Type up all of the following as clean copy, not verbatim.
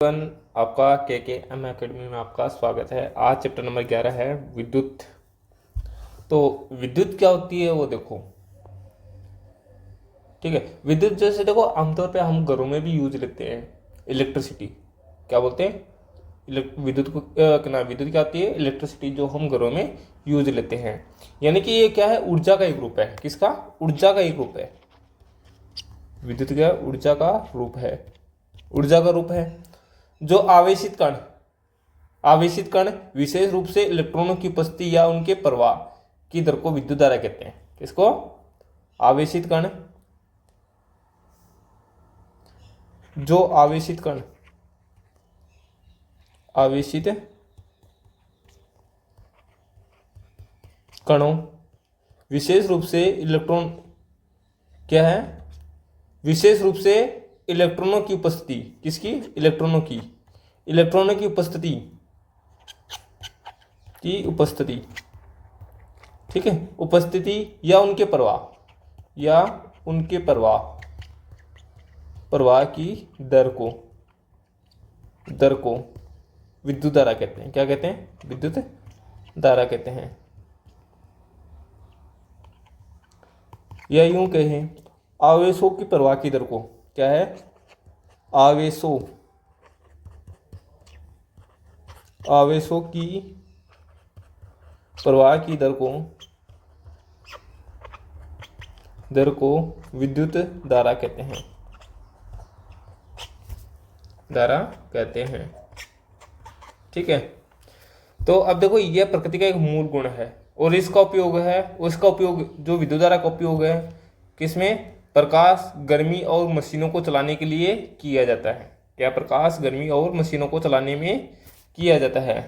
One आपका के M academy में आपका स्वागत है। आज चैप्टर नंबर 11 है विद्युत। तो विद्युत क्या होती है वो देखो। ठीक है, विद्युत जैसे देखो आमतौर पे हम घरों में भी यूज लेते हैं इलेक्ट्रिसिटी। क्या बोलते हैं? विद्युत को विद्युत क्या होती है? इलेक्ट्रिसिटी जो हम घरों में यूज लेते हैं। यानी कि ये क्या है? ऊर्जा का एक रूप है। किसका? ऊर्जा का एक रूप है। विद्युत क्या? ऊर्जा का रूप है। ऊर्जा का रूप है। जो आवेशित कण विशेष रूप से इलेक्ट्रॉनों की उपस्थिति या उनके प्रवाह की दर को विद्युत धारा कहते हैं। किसको? आवेशित कण। जो आवेशित कणों विशेष रूप से इलेक्ट्रॉन क्या है? विशेष रूप से इलेक्ट्रॉनों की उपस्थिति। किसकी? इलेक्ट्रॉनों की उपस्थिति। ठीक है, उपस्थिति या उनके प्रवाह की दर को विद्युत धारा कहते हैं। क्या कहते हैं? विद्युत धारा कहते हैं। या यूं कहें आवेशों की प्रवाह की दर को क्या है? आवेशों की प्रवाह की दर को विद्युत धारा कहते हैं। ठीक है, तो अब देखो यह प्रकृति का एक मूल गुण है और इसका उपयोग जो विद्युत धारा का उपयोग है किसमें? प्रकाश, गर्मी और मशीनों को चलाने के लिए किया जाता है। क्या? प्रकाश, गर्मी और मशीनों को चलाने में किया जाता है।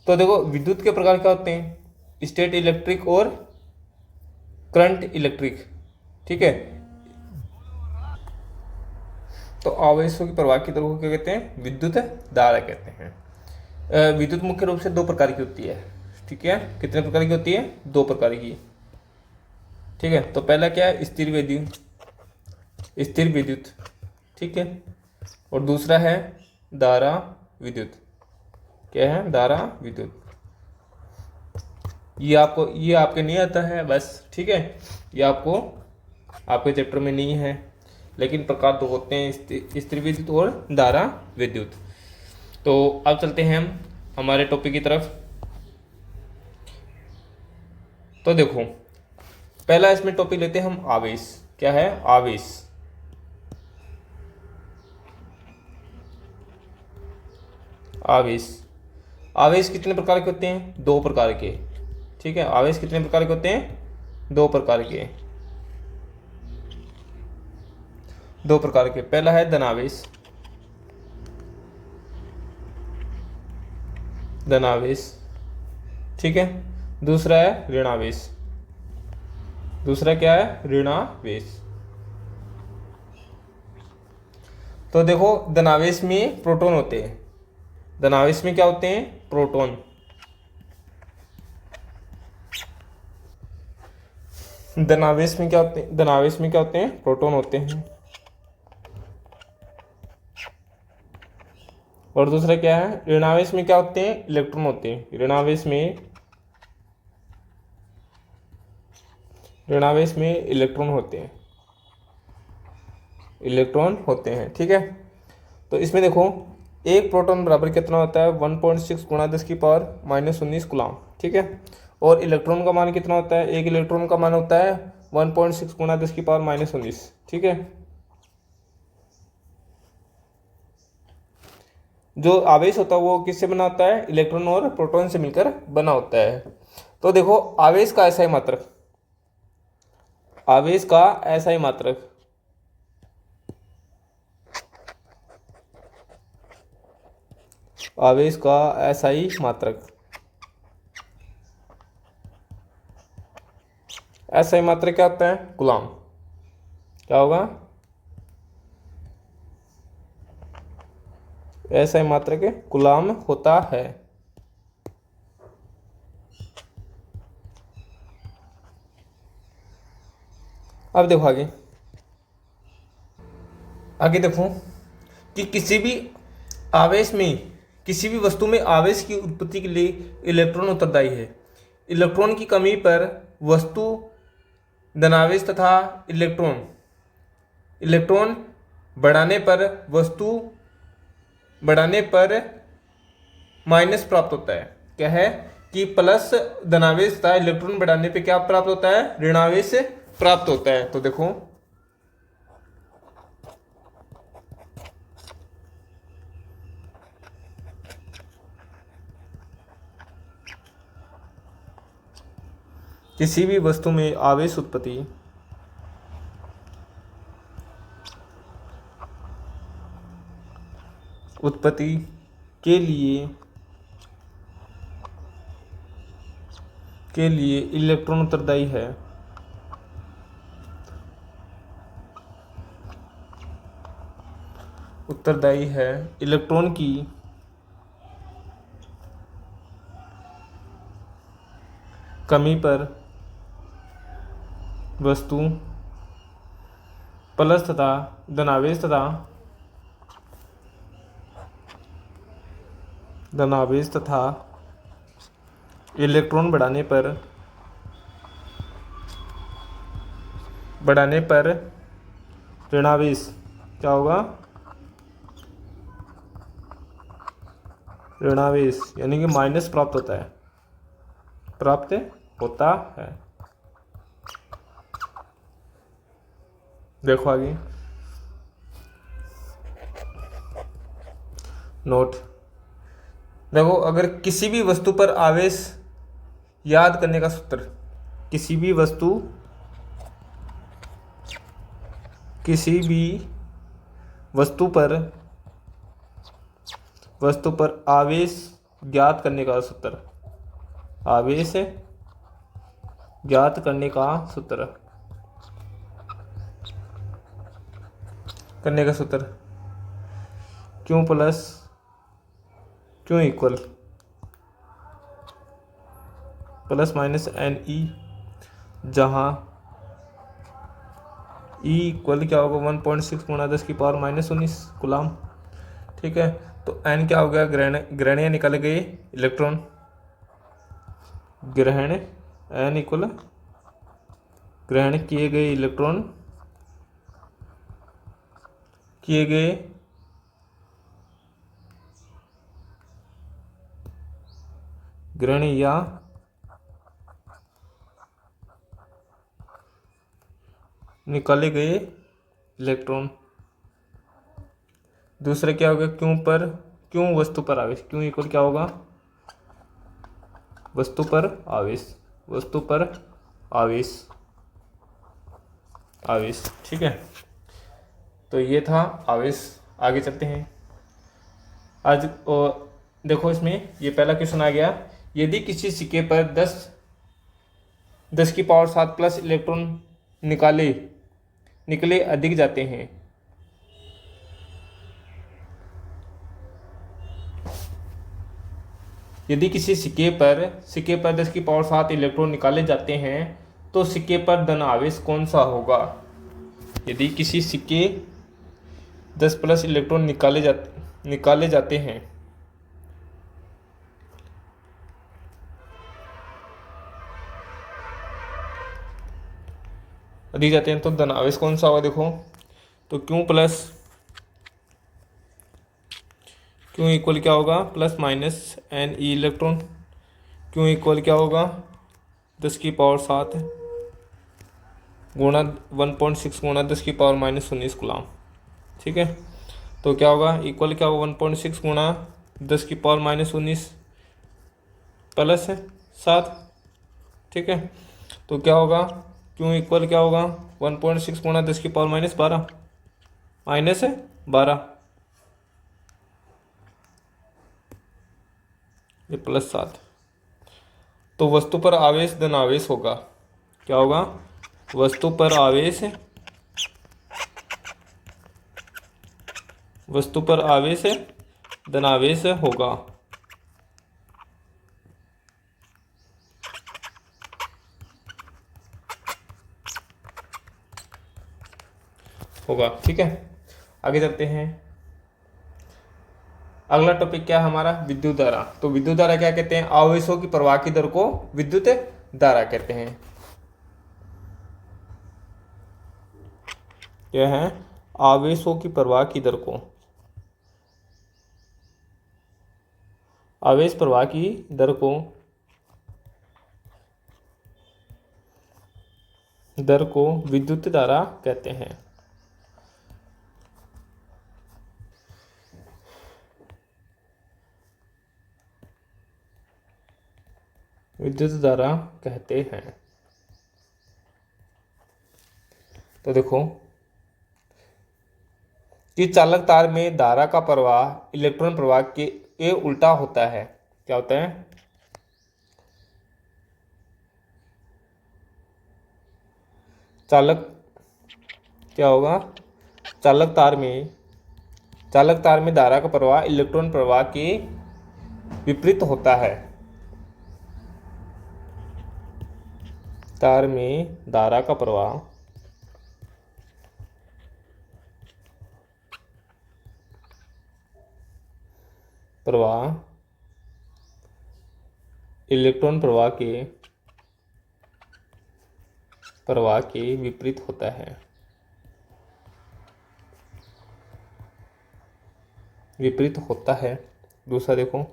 तो देखो विद्युत के प्रकार क्या होते हैं? स्टेट इलेक्ट्रिक और करंट इलेक्ट्रिक। ठीक है, तो आवेशों की प्रवाह की दर को क्या कहते हैं? विद्युत धारा कहते हैं। विद्युत मुख्य रूप से दो प्रकार की होती है। ठीक है, कितने प्रकार की होती है? दो प्रकार की। ठीक है, तो पहला क्या है? स्थिर विद्युत। ठीक है, और दूसरा है धारा विद्युत। क्या है? धारा विद्युत। ये आपके नहीं आता है बस। ठीक है, ये आपके चैप्टर में नहीं है, लेकिन प्रकार तो होते हैं स्थिर विद्युत और धारा विद्युत। तो अब चलते हैं हम हमारे टॉपिक की तरफ। तो देखो पहला इसमें टॉपिक लेते हैं हम आवेश। क्या है? आवेश कितने प्रकार के होते हैं? दो प्रकार के। ठीक है, आवेश कितने प्रकार के होते हैं? दो प्रकार के। पहला है धनावेश। ठीक है, दूसरा है ऋणावेश। दूसरा क्या है? ऋणावेश। तो देखो धनावेश में प्रोटॉन होते हैं। धनावेश में क्या होते हैं? प्रोटॉन। धनावेश में क्या होते हैं? प्रोटॉन होते हैं। और दूसरा क्या है? ऋणावेश में क्या होते हैं? इलेक्ट्रॉन होते हैं। ऋणावेश में इलेक्ट्रॉन होते हैं। ठीक है, तो इसमें देखो एक प्रोटॉन बराबर कितना होता है? 1.6 गुणा 10⁻⁻19 कूलम। ठीक है, और इलेक्ट्रॉन का मान कितना होता है? एक इलेक्ट्रॉन का मान होता है 1.6 गुणा 10⁻19। ठीक है, जो आवेश होता है वो किससे बना होता है? इलेक्ट्रॉन और प्रोटॉन से मिलकर बना होता है। तो देखो आवेश का ऐसा ही मात्रक आवेश का ऐसा ही मात्रक क्या होता है? कूलम। क्या होगा? ऐसा ही मात्रक कूलम होता है। अब देखो आगे देखो कि किसी भी आवेश में, किसी भी वस्तु में आवेश की उत्पत्ति के लिए इलेक्ट्रॉन उत्तरदायी है। इलेक्ट्रॉन की कमी पर वस्तु धनावेश तथा इलेक्ट्रॉन बढ़ाने पर वस्तु बढ़ाने पर माइनस प्राप्त होता है। क्या है कि प्लस धनावेश तथा इलेक्ट्रॉन बढ़ाने पे क्या प्राप्त होता है, ऋणावेश प्राप्त होता है। तो देखो किसी भी वस्तु में आवेश उत्पत्ति के लिए इलेक्ट्रॉन उत्तरदायी है। इलेक्ट्रॉन की कमी पर वस्तु प्लस तथा धनावेश तथा इलेक्ट्रॉन बढ़ाने पर ऋणावेश क्या होगा, ऋणावेश यानी कि माइनस प्राप्त होता है। देखो आगे नोट। देखो अगर किसी भी वस्तु पर आवेश याद करने का सूत्र, किसी भी वस्तु पर आवेश ज्ञात करने का सूत्र, आवेश ज्ञात करने का सूत्र Q plus Q equal plus minus NE, जहाँ E इक्वल क्या होगा 1.6 गुणा 10⁻⁻19 कूलम। ठीक है, तो N क्या हो गया, ग्रहणीय निकल गए इलेक्ट्रॉन, N इक्वल ग्रहण किए गए इलेक्ट्रॉन, किए गए ग्रहण या निकाले गए इलेक्ट्रॉन। दूसरा क्या होगा, क्यों वस्तु पर आवेश, क्यों इक्वल क्या होगा, वस्तु पर आवेश। ठीक है, तो ये था आवेश। आगे चलते हैं। आज देखो इसमें ये पहला क्वेश्चन आ गया, यदि किसी सिक्के पर 10⁻7 प्लस इलेक्ट्रॉन निकले अधिक जाते हैं, यदि किसी सिक्के पर 10⁻7 इलेक्ट्रॉन निकाले जाते हैं तो सिक्के पर धन आवेश कौन सा होगा। यदि किसी सिक्के 10 प्लस इलेक्ट्रॉन निकाले जाते हैं अधिक जाते हैं तो धन आवेश कौन सा होगा। देखो तो Q इक्वल क्या होगा, plus minus NE electron. Q equal क्या होगा 10⁻7 गुणा 1.6 गुणा 10⁻⁻19 कूलम। ठीक है, तो क्या होगा, इक्वल क्या होगा 1.6 गुणा 10⁻⁻19 प्लस 7। ठीक है, तो क्या होगा, Q इक्वल क्या होगा 1.6 गुणा 10⁻12 माइनस 12, ये प्लस 7। तो वस्तु पर आवेश धन आवेश होगा। क्या होगा, वस्तु पर आवेश धन आवेश होगा। ठीक है, आगे चलते हैं। अगला टॉपिक क्या है हमारा, विद्युत धारा। तो विद्युत धारा क्या कहते हैं, आवेशों की प्रवाह की दर को विद्युत धारा कहते हैं। क्या है, आवेशों की प्रवाह की दर को, आवेश प्रवाह की दर को विद्युत धारा कहते हैं। विद्युत धारा कहते हैं। तो देखो कि चालक तार में धारा का प्रवाह इलेक्ट्रॉन प्रवाह के उल्टा होता है। क्या होता है, चालक क्या होगा, चालक तार में धारा का प्रवाह इलेक्ट्रॉन प्रवाह के विपरीत होता है। तार में धारा का प्रवाह इलेक्ट्रॉन प्रवाह के विपरीत होता है। विपरीत होता है। दूसरा देखो,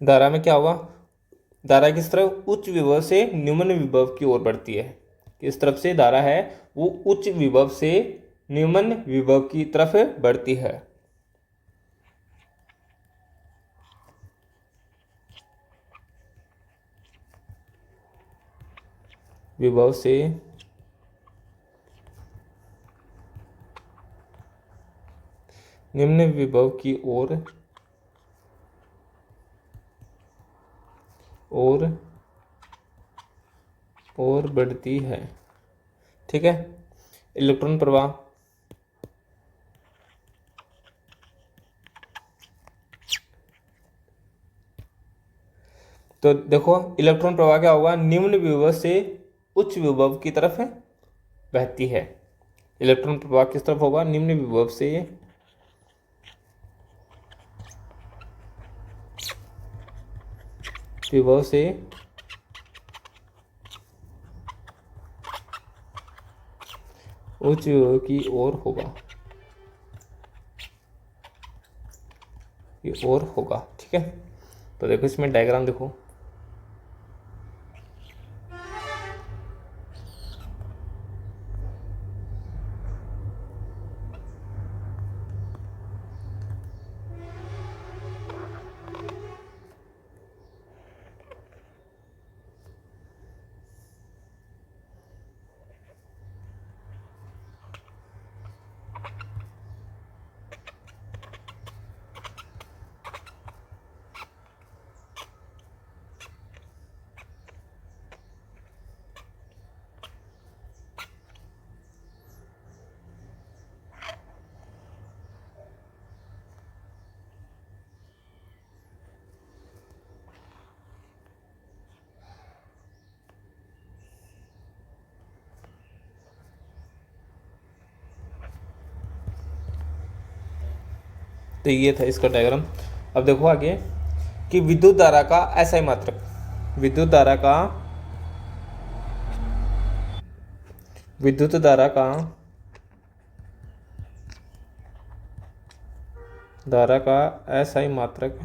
धारा में क्या होगा, धारा किस तरफ, उच्च विभव से निम्न विभव की ओर बढ़ती है। किस तरफ से धारा है, वो उच्च विभव से निम्न विभव की तरफ बढ़ती है। विभव से निम्न विभव की ओर बढ़ती है। ठीक है, इलेक्ट्रॉन प्रवाह तो देखो इलेक्ट्रॉन प्रवाह क्या होगा, निम्न विभव से उच्च विभव की तरफ बहती है। इलेक्ट्रॉन प्रवाह किस तरफ होगा, निम्न विभव से उच्च विभव की ओर होगा। ठीक है, तो देखो इसमें डायग्राम देखो, तो ये था इसका डायग्राम। अब देखो आगे कि विद्युत धारा का एसआई मात्रक, विद्युत धारा का एसआई मात्रक,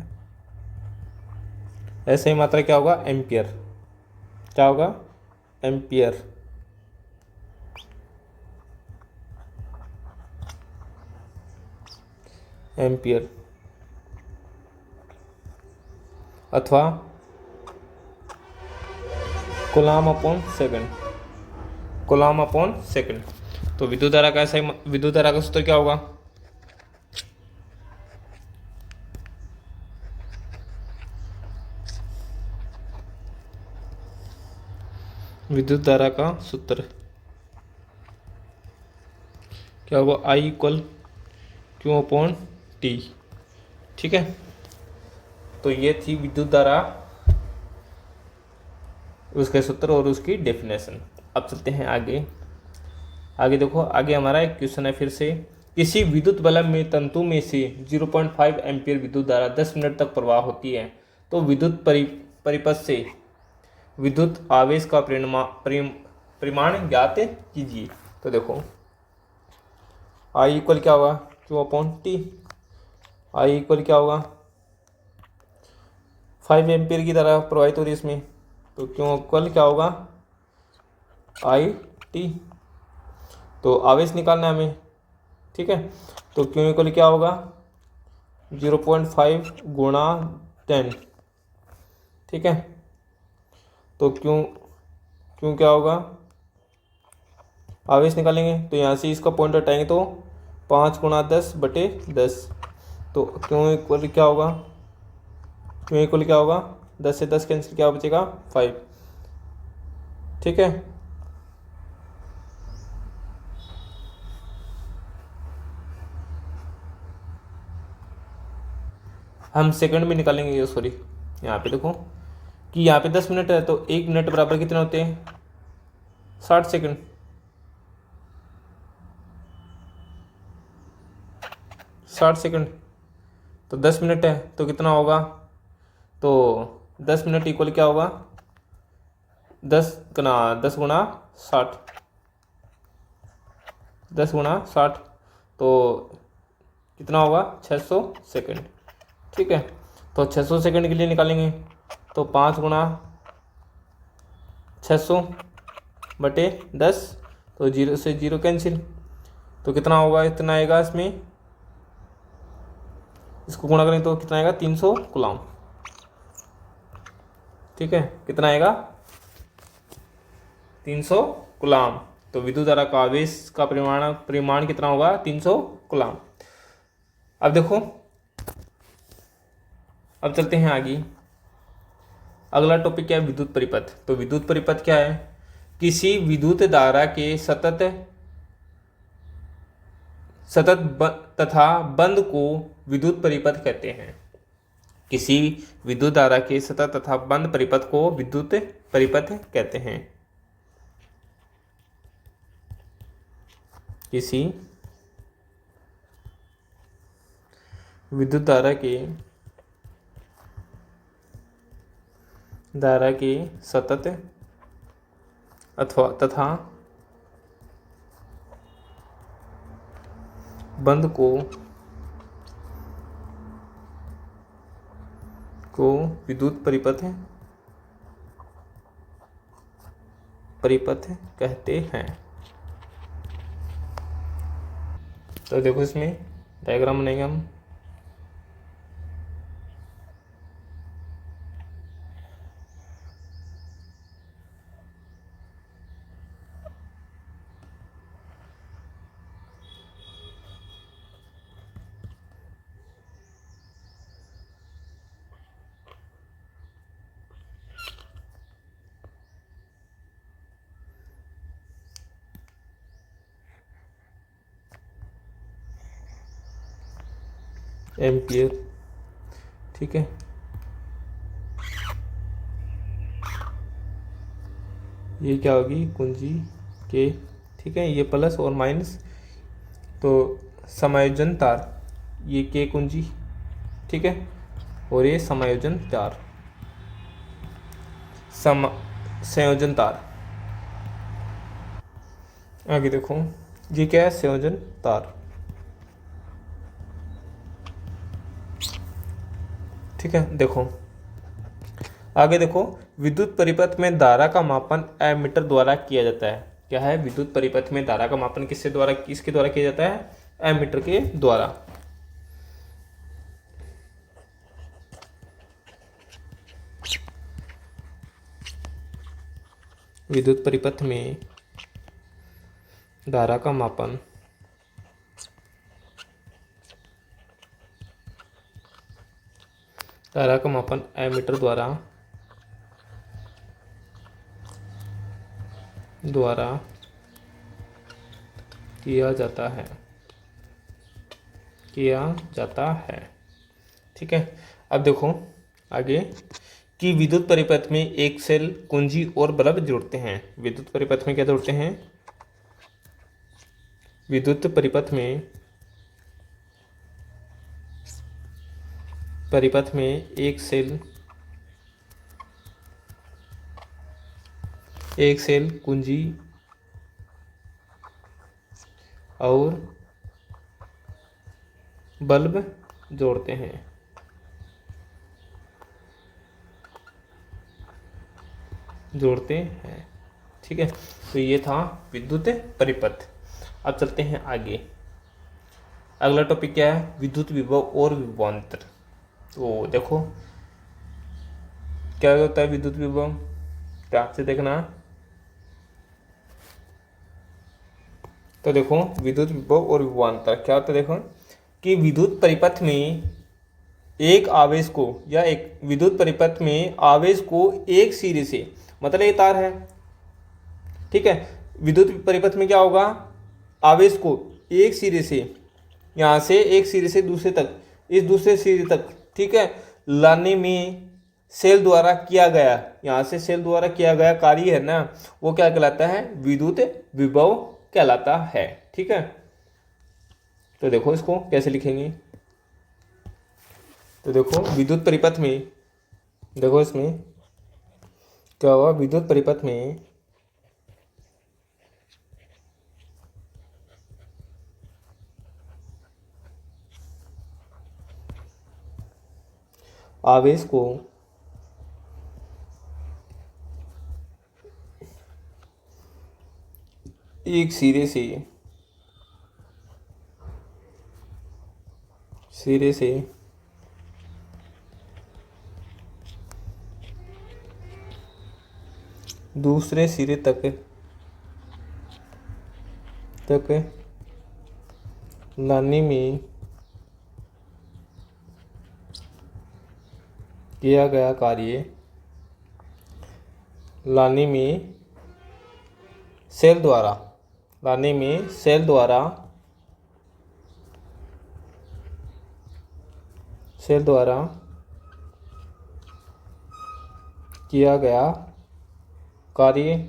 एसआई मात्रक क्या होगा, एम्पियर। क्या होगा, एम्पियर। अथवा कूलाम अपॉन सेकंड। तो विद्युत धारा का सूत्र क्या होगा, विद्युत धारा का सूत्र क्या होगा, I equal Q upon T. ठीक है, तो ये थी विद्युत धारा, उसके सूत्र और उसकी डेफिनेशन। अब चलते हैं आगे। आगे देखो, आगे हमारा एक क्वेश्चन है फिर से। किसी विद्युत बल्ब में तंतु में से 0.5 एम्पीयर विद्युत धारा 10 मिनट तक प्रवाह होती है, तो विद्युत परिपथ से विद्युत आवेश का परिमाण ज्ञात कीजिए। तो देखो आई इक्वल क्या होगा, Q/T। आई इक्वल क्या होगा, 5 एम्पीयर की तरह प्रवाहित हो रही है इसमें, तो Q इक्वल क्या होगा, IT। तो आवेश निकालना है हमें, ठीक है। तो Q इक्वल क्या होगा, 0.5 गुणा 10, ठीक है। तो Q क्या होगा, आवेश निकालेंगे तो यहाँ से इसका पॉइंट हटाएंगे तो 5 गुणा 10/10। तो Q इक्वल क्या होगा, Q इक्वल क्या होगा, 10 से 10 कैंसिल, क्या बचेगा 5, ठीक है। हम सेकंड में निकालेंगे ये, सॉरी यहाँ पे देखो कि यहाँ पे 10 मिनट है, तो 1 मिनट बराबर कितने होते हैं, 60 सेकंड। 60 सेकंड, तो 10 मिनट है तो कितना होगा, तो 10 मिनट इक्वल क्या होगा, 10 गुणा 60, 10 गुणा 60, तो कितना होगा 600 सेकंड, ठीक है। तो 600 सेकंड के लिए निकालेंगे तो 5 गुणा 600/10, तो 0 से 0 कैंसिल, तो कितना होगा, इतना आएगा इसमें, इसको गुणा करें तो कितना आएगा, 300 कूलम, ठीक है। कितना आएगा, 300 कूलम। तो विद्युत धारा का आवेश का परिमाण कितना होगा, 300 कूलम। अब देखो, अब चलते हैं आगे। अगला टॉपिक क्या है, विद्युत परिपथ। तो विद्युत परिपथ क्या है, किसी विद्युत धारा के सतत तथा बंद को विद्युत परिपथ कहते हैं। किसी विद्युत धारा के सतत तथा बंद परिपथ को विद्युत परिपथ कहते हैं। किसी विद्युत धारा के सतत तथा बंद को विद्युत परिपथ कहते हैं। तो देखो इसमें डायग्राम बनाएंगे हम। एम्पियर, ठीक है। ये क्या होगी, कुंजी के, ठीक है। ये प्लस और माइनस, तो समायोजन तार, ये के कुंजी, ठीक है। और ये समायोजन तार, संयोजन तार। आगे देखो, ये क्या है, संयोजन तार, ठीक है। देखो आगे देखो, विद्युत परिपथ में धारा का मापन एमीटर द्वारा किया जाता है। क्या है, विद्युत परिपथ में धारा का मापन किसके द्वारा किया जाता है, एमीटर के द्वारा। विद्युत परिपथ में धारा का मापन एमीटर द्वारा किया जाता है, ठीक है। अब देखो आगे कि विद्युत परिपथ में एक सेल, कुंजी और बल्ब जोड़ते हैं। विद्युत परिपथ में क्या जोड़ते हैं? विद्युत परिपथ में एक सेल, कुंजी और बल्ब जोड़ते हैं। ठीक है, तो ये था विद्युत परिपथ। अब चलते हैं आगे। अगला टॉपिक क्या है? विद्युत विभव और विभवांतर। तो देखो क्या होता है विद्युत विभव, ध्यान से देखना। तो देखो विद्युत विभव और विभवांतर क्या होता है। देखो कि विद्युत परिपथ में एक आवेश को या एक विद्युत परिपथ में आवेश को एक सिरे से, मतलब ये तार है, ठीक है। विद्युत परिपथ में क्या होगा? आवेश को एक सिरे से, यहाँ से एक सिरे से दूसरे तक, इस दूसरे सिरे तक, ठीक है, लाने में सेल द्वारा किया गया, यहाँ से सेल द्वारा किया गया कार्य है ना, वो क्या कहलाता है? विद्युत विभव कहलाता है। ठीक है, तो देखो इसको कैसे लिखेंगे। तो देखो विद्युत परिपथ में, देखो इसमें क्या हुआ? विद्युत परिपथ में आवेश को एक सिरे से दूसरे सिरे तक लाने में किया गया कार्य, लाने में सेल द्वारा किया गया कार्य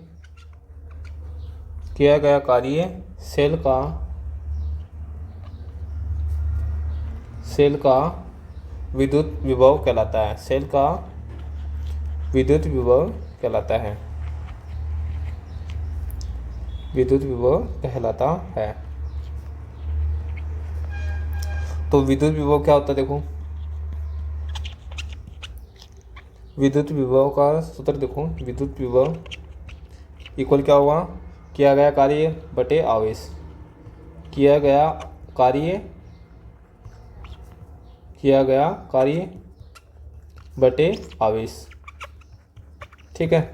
सेल का विद्युत विभव कहलाता है। सेल का विद्युत विभव कहलाता है। तो विद्युत विभव क्या होता है? देखो विद्युत विभव का सूत्र देखो। विद्युत विभव इक्वल क्या होगा? किया गया कार्य बटे आवेश। किया गया कार्य बटे आवेश। ठीक है,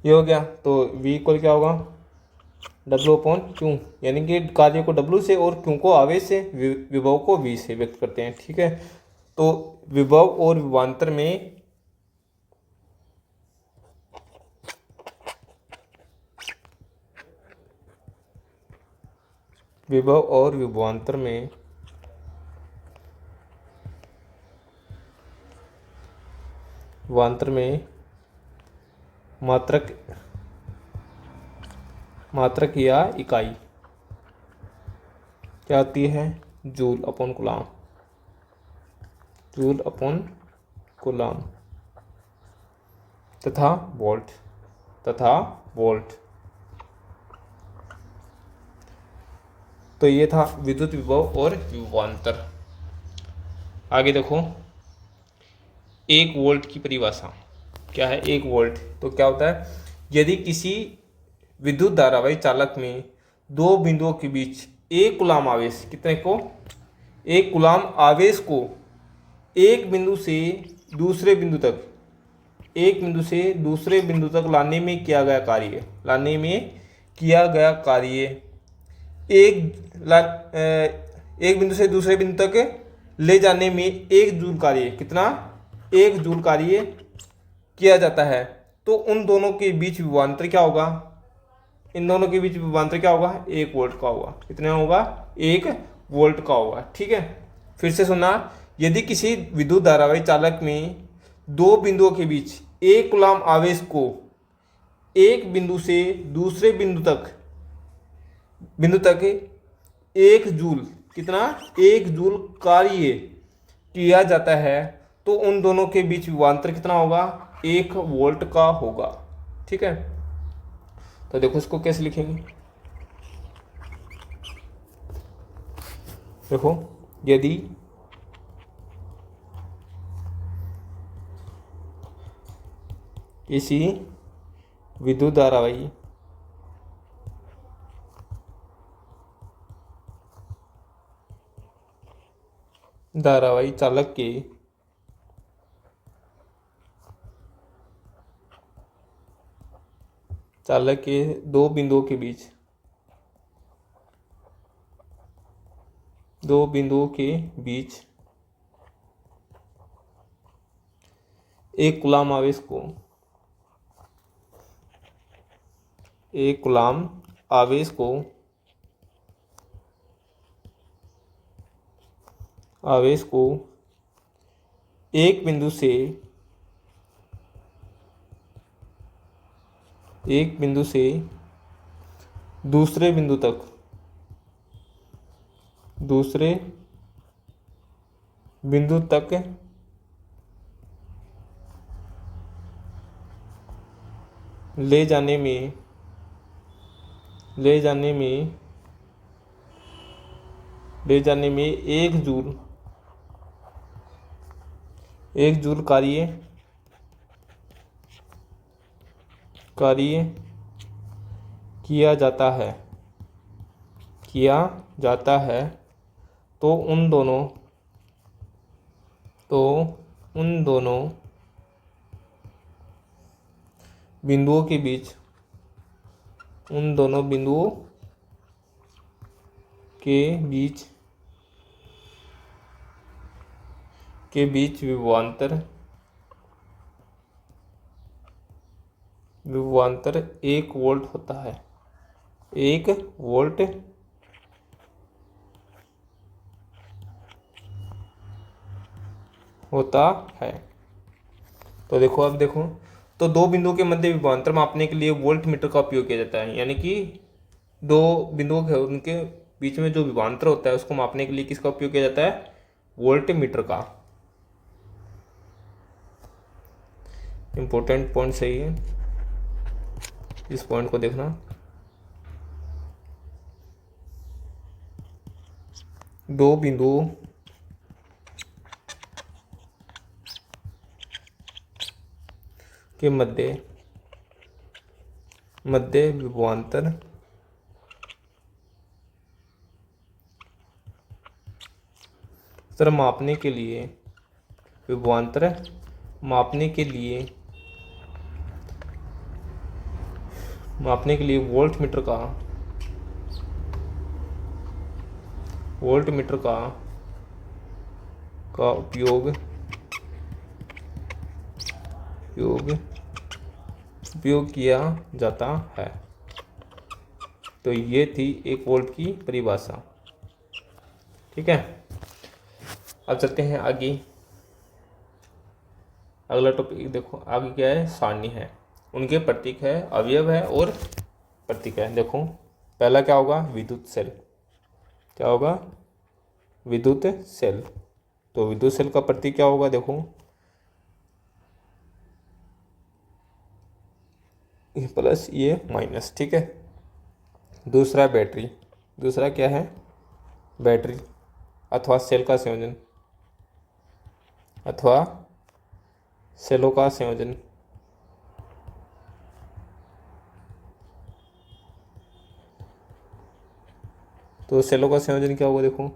ये हो गया। तो V इक्वल क्या होगा? W/Q, यानी कि कार्य को W से और Q को आवेश से, विभव को V से व्यक्त करते हैं। ठीक है, तो विभव और विभवांतर में मात्रक या इकाई क्या आती है? जूल अपॉन कूलाम तथा वोल्ट। तो ये था विद्युत विभव और विभवांतर। आगे देखो 1 वोल्ट की परिभाषा क्या है? 1 वोल्ट तो क्या होता है? यदि किसी विद्युत धारावाही चालक में दो बिंदुओं के बीच एक कूलाम आवेश, कितने को? 1 कूलाम आवेश को एक बिंदु से दूसरे बिंदु तक लाने में किया गया कार्य, एक बिंदु से दूसरे बिंदु तक ले जाने में 1 जूल कार्य, कितना? 1 जूल कार्य किया जाता है। तो उन दोनों के बीच विभवांतर क्या होगा? 1 वोल्ट का होगा। कितना होगा? 1 वोल्ट का होगा। ठीक है, फिर से सुनना। यदि किसी विद्युत धारावाही चालक में दो बिंदुओं के बीच एक कूलाम आवेश को एक बिंदु से दूसरे बिंदु तक 1 जूल, कितना, 1 जूल कार्य किया जाता है, तो उन दोनों के बीच विभवांतर कितना होगा, 1 वोल्ट का होगा। ठीक है, तो देखो इसको कैसे लिखेंगे। देखो, यदि किसी विद्युत धारावाही चालक के दो बिंदुओं के बीच एक कूलाम आवेश को एक बिंदु से दूसरे बिंदु तक ले जाने में 1 जूल कार्य किया जाता है, तो उन दोनों बिंदुओं के बीच विभवांतर 1 वोल्ट होता है। 1 वोल्ट होता है। तो देखो, अब देखो, तो दो बिंदुओं के मध्य विभवांतर मापने के लिए वोल्ट मीटर का उपयोग किया जाता है। यानी कि दो बिंदुओं के उनके बीच में जो विभवांतर होता है उसको मापने के लिए किसका उपयोग किया जाता है, वोल्ट मीटर का। इंपॉर्टेंट पॉइंट सही है, इस पॉइंट को देखना। दो बिंदुओं के मध्य विभवांतर मापने के लिए वोल्ट मीटर का उपयोग किया जाता है। तो ये थी 1 वोल्ट की परिभाषा। ठीक है, अब चलते हैं आगे। अगला टॉपिक देखो, आगे क्या है, सारणी है, उनके प्रतीक है, अवयव है और प्रतीक है। देखो, पहला क्या होगा, विद्युत सेल। क्या होगा, विद्युत सेल। तो विद्युत सेल का प्रतीक क्या होगा, देखो, ये प्लस ये माइनस। ठीक है, दूसरा बैटरी। दूसरा क्या है, बैटरी अथवा सेल का संयोजन अथवा सेलों का संयोजन। तो सेलों का संयोजन क्या होगा, देखो,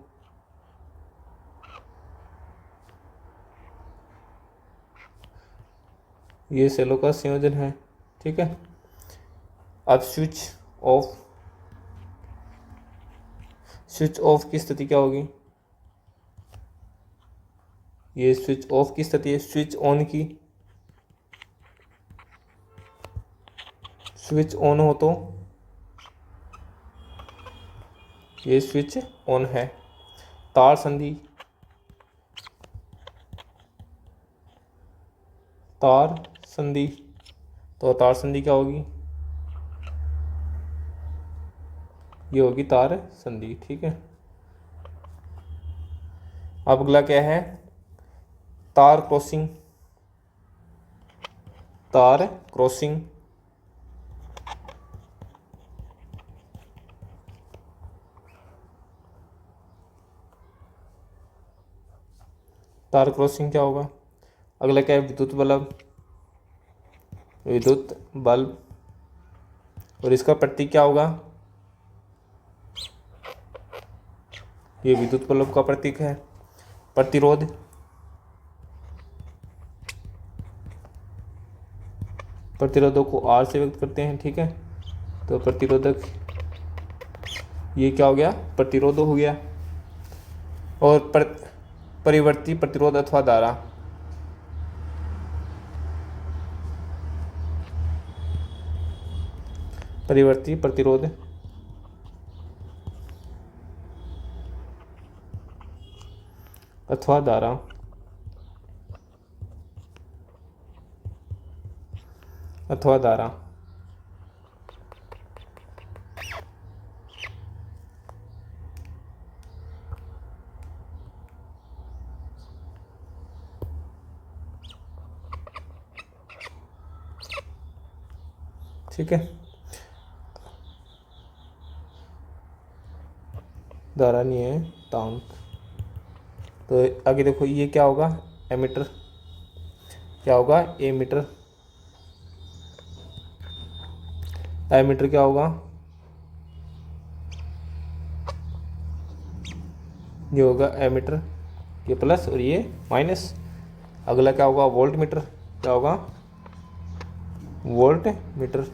ये सेलों का संयोजन है। ठीक है, अब स्विच ऑफ की स्थिति क्या होगी, ये स्विच ऑफ की स्थिति है। स्विच ऑन हो तो ये स्विच ऑन है। तार संधि तार संधि। तो तार संधि क्या होगी, ये होगी तार संधि। ठीक है। अब अगला क्या है, तार क्रॉसिंग। तार क्रॉसिंग, तार क्रॉसिंग क्या होगा। अगला क्या है, विद्युत बल्ब। विद्युत बल्ब, और इसका प्रतीक क्या होगा, ये विद्युत बल्ब का प्रतीक है। प्रतिरोध, प्रतिरोधक को आर से व्यक्त करते हैं। ठीक है। तो प्रतिरोधक, ये क्या हो गया, प्रतिरोध हो गया। और परिवर्ती प्रतिरोध अथवा धारा। परिवर्ती प्रतिरोध अथवा धारा। अथवा धारा। ठीक है। धारा नहीं है, तांक। तो आगे देखो, ये क्या होगा, एमीटर। क्या होगा, एमीटर। एमीटर क्या होगा, ये होगा एमीटर, ये प्लस और ये माइनस। अगला क्या होगा, वोल्ट मीटर। क्या होगा, वोल्ट मीटर।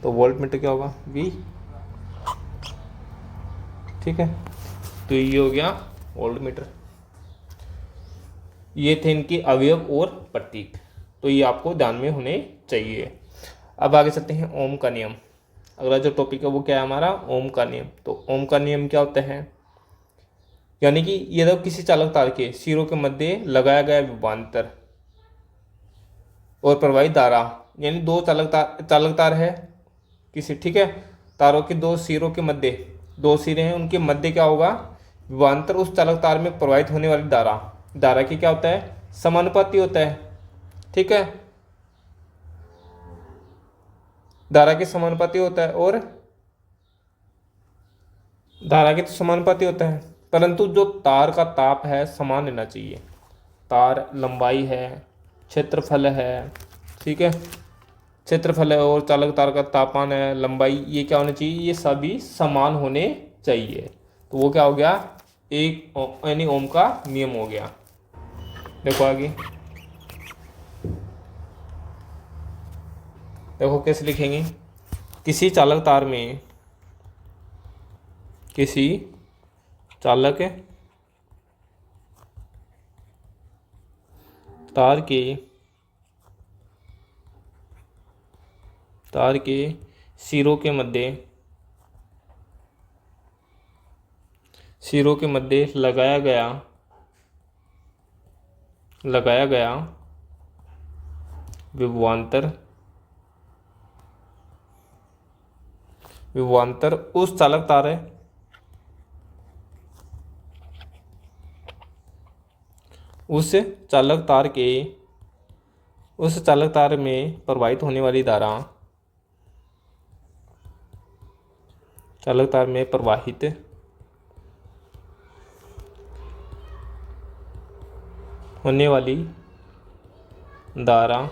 तो वोल्ट मीटर क्या होगा, वी। ठीक है। तो ये हो गया वोल्ट मीटर। ये थे इनके अवयव और प्रतीक, तो ये आपको ध्यान में होने चाहिए। अब आगे चलते हैं ओम का नियम। अगला जो टॉपिक है वो क्या है हमारा, ओम का नियम। तो ओम का नियम क्या होता है, यानी कि यदि किसी चालक तार के सिरों के मध्य लगाया गया विभवांतर और प्रवाहित धारा, यानी दो चालक तार है किसी, ठीक है, तारों के दो सिरों के मध्य, दो सिरे हैं, उनके मध्य क्या होगा, विभवांतर, उस चालक तार में प्रवाहित होने वाली धारा, धारा की क्या होता है, समानुपाती होता है। ठीक है, धारा के समानुपाती होता है, और धारा के तो समानुपाती होता है, परंतु जो तार का ताप है समान रहना चाहिए। तार लंबाई है, क्षेत्रफल है, ठीक है, क्षेत्रफल है और चालक तार का तापमान है, लंबाई, ये क्या होना चाहिए, ये सभी समान होने चाहिए। तो वो क्या हो गया, एक यानी ओम का नियम हो गया। देखो आगे, देखो कैसे लिखेंगे, किसी चालक तार में, किसी चालक तार के सिरों के मध्य लगाया गया विभवांतर उस चालक तार में प्रवाहित होने वाली धारा, चालक तार में प्रवाहित होने वाली धारा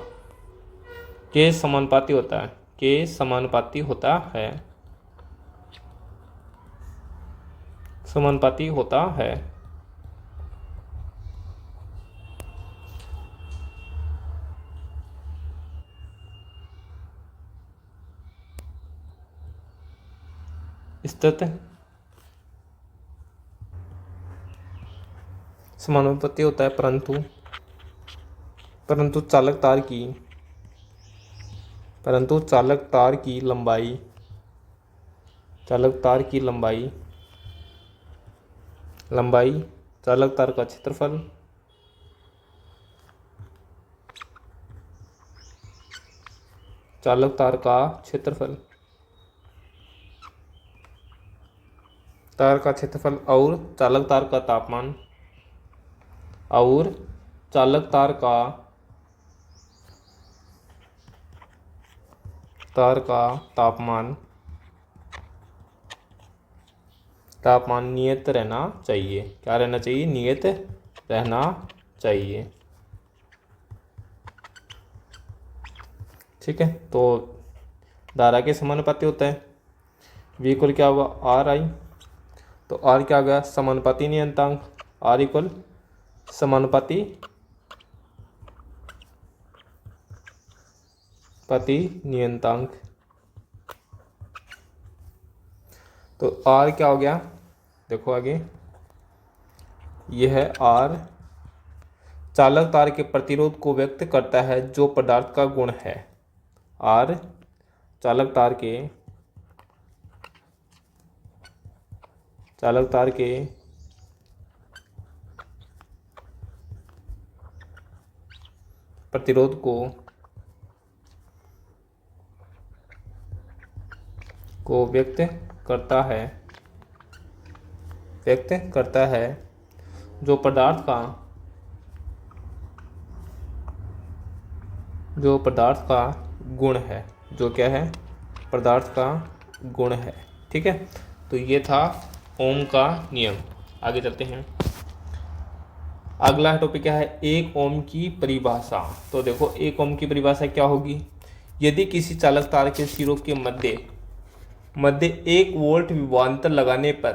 के समानुपाती होता है। स्थित समानुपाती होता है, परंतु चालक तार की लंबाई, चालक तार का क्षेत्रफल चालक तार का क्षेत्रफल, तार का क्षेत्रफल और चालक तार का तापमान, और चालक तार का तापमान नियत रहना चाहिए। क्या रहना चाहिए? नियत रहना चाहिए। ठीक है, तो धारा के समानुपाती होता है। V इक्वल क्या होगा? आर आई। तो R क्या आ गया? समानुपाती नियतांक। R इक्वल समानुपाती नियतांक। तो R क्या हो गया? देखो आगे, यह है R चालक तार के प्रतिरोध को व्यक्त करता है जो पदार्थ का गुण है। R चालक तार के प्रतिरोध को व्यक्त करता है जो पदार्थ का गुण है। जो क्या है? पदार्थ का गुण है। ठीक है, तो ये था ओम का नियम। आगे चलते हैं। अगला टॉपिक क्या है? एक ओम की परिभाषा। तो देखो, एक ओम की परिभाषा क्या होगी? यदि किसी चालक तार के सिरों के मध्य 1 वोल्ट विभवांतर लगाने पर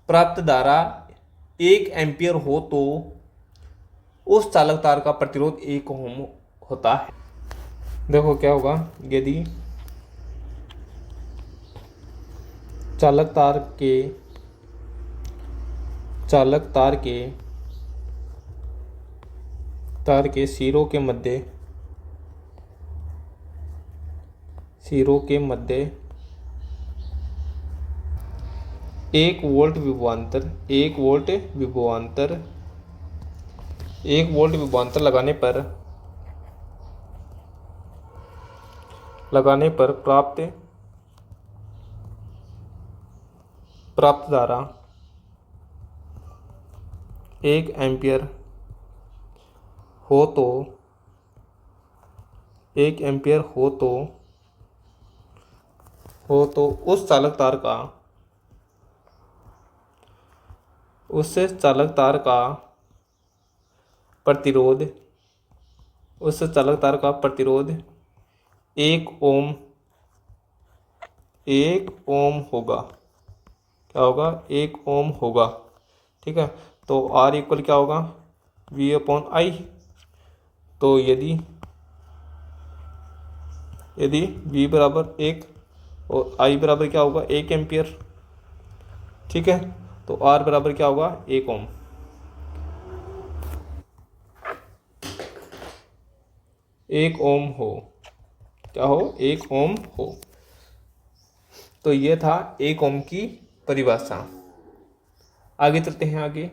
प्राप्त धारा 1 एम्पियर हो तो उस चालक तार का प्रतिरोध 1 ओम होता है। देखो क्या होगा, यदि चालक तार के सिरों के मध्य 1 वोल्ट विभवांतर लगाने पर प्राप्त धारा 1 एम्पियर हो तो उस चालक तार का प्रतिरोध 1 ओम होगा। क्या होगा? 1 ओम होगा। ठीक है, तो R इक्वल क्या होगा? V upon I. तो यदि V बराबर 1 और I बराबर क्या होगा? 1 एम्पियर। ठीक है, तो R बराबर क्या होगा? 1 ओम। एक ओम हो। क्या हो? 1 ओम हो। तो ये था 1 ओम की परिभाषा। आगे चलते हैं। आगे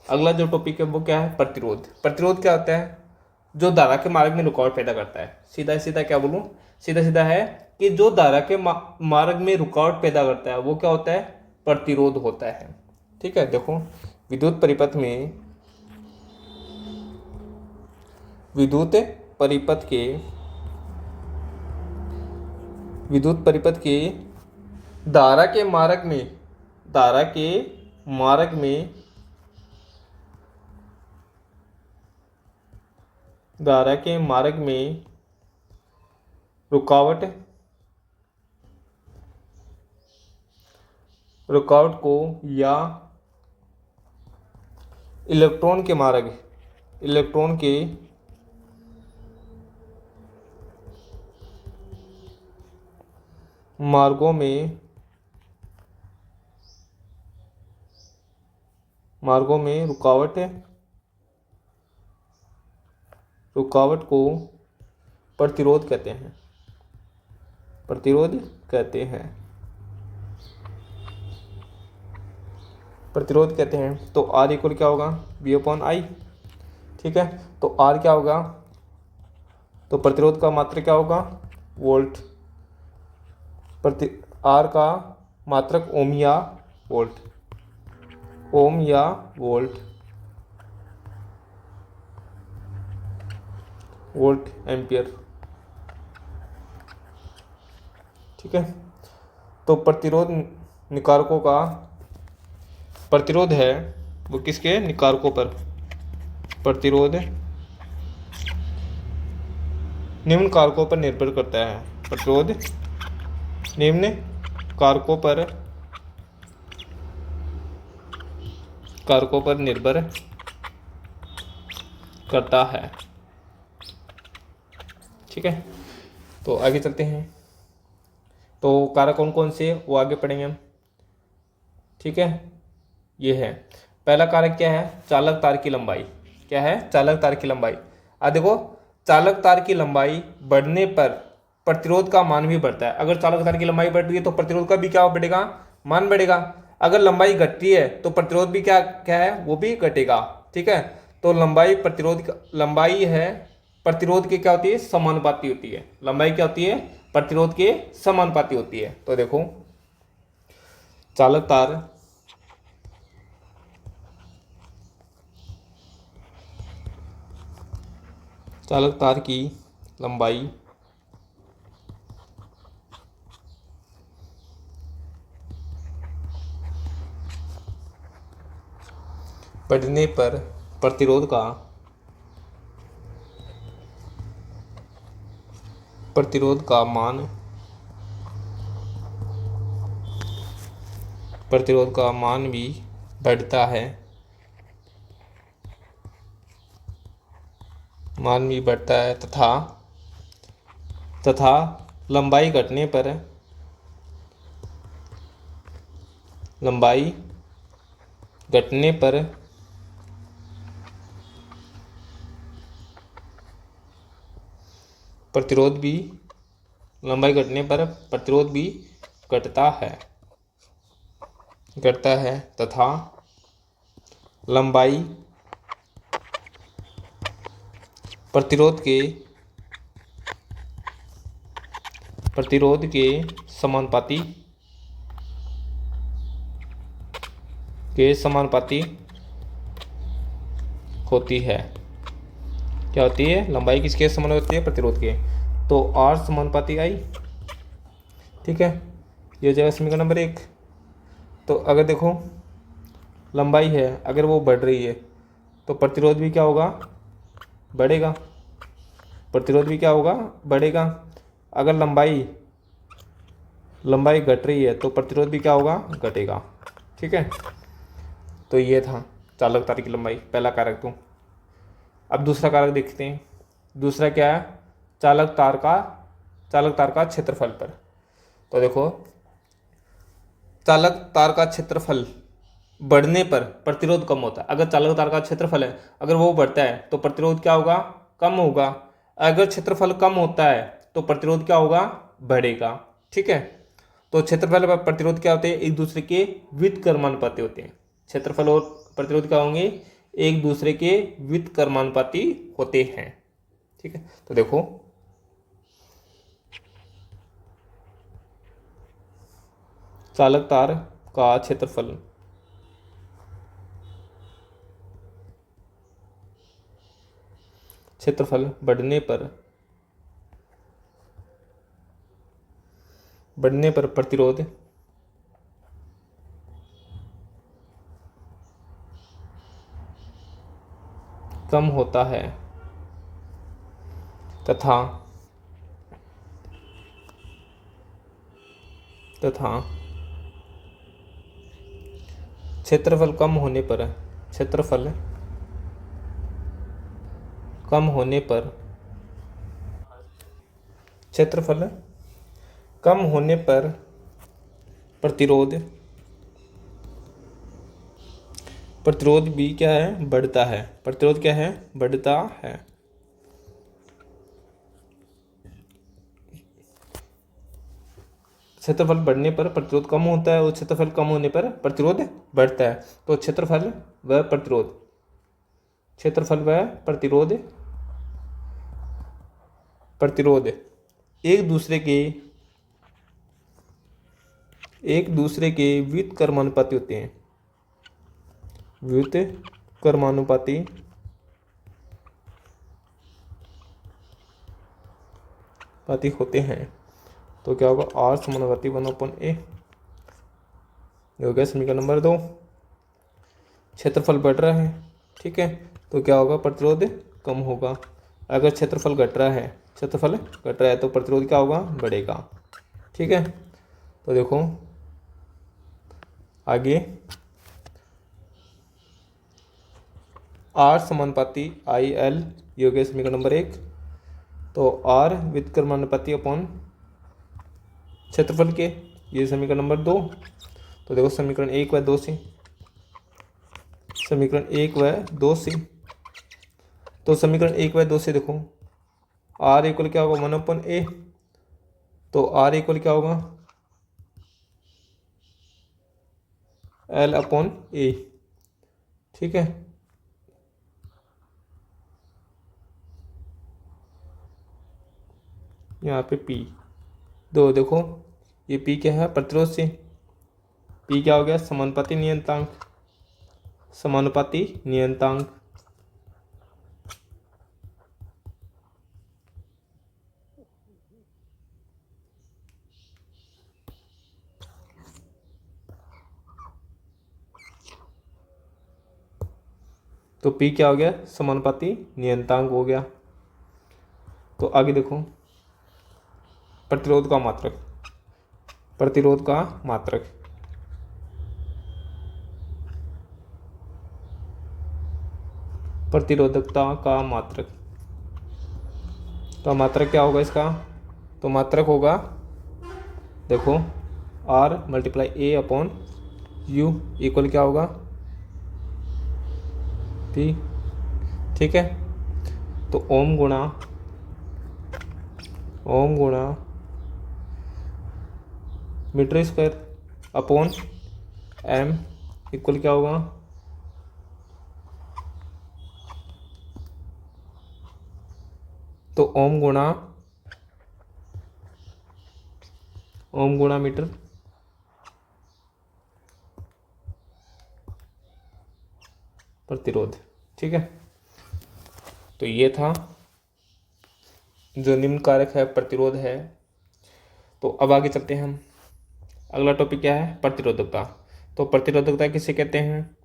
अगला जो टॉपिक है वो क्या है? प्रतिरोध। प्रतिरोध क्या होता है? जो धारा के मार्ग में रुकावट पैदा करता है। सीधा क्या बोलूं? सीधा है कि जो धारा के मार्ग में रुकावट पैदा करता है वो क्या होता है? प्रतिरोध होता है। ठीक है, देखो, विद्युत परिपथ के धारा के मार्ग में रुकावट को या इलेक्ट्रॉन के मार्गों में रुकावट को प्रतिरोध कहते हैं। तो R इक्वल क्या होगा? V upon I. ठीक है, तो R क्या होगा? तो प्रतिरोध का मात्रा क्या होगा? वोल्ट प्रति, आर का मात्रक ओम या वोल्ट, ओम या वोल्ट, वोल्ट एम्पियर। ठीक है, तो प्रतिरोध निकारकों का, प्रतिरोध है वो किसके निकारकों पर, प्रतिरोध निम्न कारकों पर निर्भर करता है, प्रतिरोध निम्न कारकों पर निर्भर करता है। ठीक है, तो आगे चलते हैं। तो कारक कौन कौन से वो आगे पढ़ेंगे हम। ठीक है, ये है पहला कारक क्या है, चालक तार की लंबाई। क्या है, चालक तार की लंबाई। देखो, चालक तार की लंबाई बढ़ने पर प्रतिरोध का मान भी बढ़ता है। अगर चालक तार की लंबाई बढ़ रही है तो प्रतिरोध का भी क्या बढ़ेगा, मान बढ़ेगा। अगर लंबाई घटती है तो प्रतिरोध भी क्या क्या है, वो भी घटेगा। ठीक है, तो लंबाई प्रतिरोध, लंबाई है प्रतिरोध के क्या होती है, समानुपाती होती है। लंबाई क्या होती है, प्रतिरोध के समानुपाती होती है। तो देखो, चालक तार की लंबाई बढ़ने पर प्रतिरोध का मान, प्रतिरोध का मान भी बढ़ता है, मान भी बढ़ता है, तथा लंबाई घटने पर, लंबाई घटने पर प्रतिरोध भी, लंबाई घटने पर प्रतिरोध भी घटता है, तथा लंबाई प्रतिरोध के समानुपाती होती है। क्या होती है, लंबाई किसके समानुपाती होती है, प्रतिरोध के। तो आर समानुपाती आई। ठीक है, ये हो जाएगा समीकरण नंबर 1। तो अगर देखो लंबाई है, अगर वो बढ़ रही है तो प्रतिरोध भी क्या होगा, बढ़ेगा। प्रतिरोध भी क्या होगा, बढ़ेगा। अगर लंबाई घट रही है तो प्रतिरोध भी क्या होगा, घटेगा। ठीक है, तो ये था चालक तार की लंबाई, पहला कारक। तो अब दूसरा कारक देखते हैं। दूसरा क्या है, चालक तार का क्षेत्रफल पर। तो देखो, चालक तार का क्षेत्रफल बढ़ने पर प्रतिरोध कम होता है। अगर चालक तार का क्षेत्रफल है, अगर वो बढ़ता है तो प्रतिरोध क्या होगा, कम होगा। अगर क्षेत्रफल कम होता है तो प्रतिरोध क्या होगा, बढ़ेगा। ठीक है, तो क्षेत्रफल और प्रतिरोध क्या होते हैं, एक दूसरे के व्युत्क्रमानुपाती होते हैं। क्षेत्रफल और प्रतिरोध क्या होंगे, एक दूसरे के व्युत्क्रमानुपाती होते हैं। ठीक है, तो देखो, चालक तार का क्षेत्रफल बढ़ने पर प्रतिरोध कम होता है, तथा क्षेत्रफल कम होने पर प्रतिरोध भी क्या है, बढ़ता है। प्रतिरोध क्या है, बढ़ता है। क्षेत्रफल बढ़ने पर प्रतिरोध कम होता है और क्षेत्रफल कम होने पर प्रतिरोध बढ़ता है। तो क्षेत्रफल व प्रतिरोध एक दूसरे के व्युत्क्रमानुपाती होते हैं, व्युत्क्रमानुपाती होते हैं। तो क्या होगा, आर समानुपाती 1/a। हो गया समीकरण नंबर 2। क्षेत्रफल बढ़ रहा है, ठीक है, तो क्या होगा, प्रतिरोध कम होगा। अगर क्षेत्रफल घट रहा है तो प्रतिरोध क्या होगा, बढ़ेगा। ठीक है, तो देखो आगे, आर समानुपाती आई एल, ये हो गया समीकरण नंबर 1। तो आर व्युत्क्रमानुपाती अपॉन क्षेत्रफल के, ये समीकरण नंबर 2। तो देखो समीकरण 1 व 2 से, तो समीकरण 1 व 2 से देखो, आर इक्वल क्या होगा, 1/a। तो आर इक्वल क्या होगा, L/A। ठीक है, यहाँ पे P दो, देखो ये P क्या है, प्रतिरोध से। P क्या हो गया, समानुपाती नियतांक। तो P क्या हो गया, समानुपाती नियतांक हो गया। तो आगे देखो, प्रतिरोध का मात्रक, प्रतिरोधकता का मात्रक क्या होगा इसका, तो मात्रक होगा, देखो R × A/U इक्वल क्या होगा, P। ठीक है, तो ओम गुणा metre square upon M equal क्या होगा, तो ओम गुणा मीटर प्रतिरोध। ठीक है, तो ये था जो निम्न कारक है, प्रतिरोध है। तो अब आगे चलते हैं हम, अगला टॉपिक क्या है, प्रतिरोधकता। तो प्रतिरोधकता किसे कहते हैं,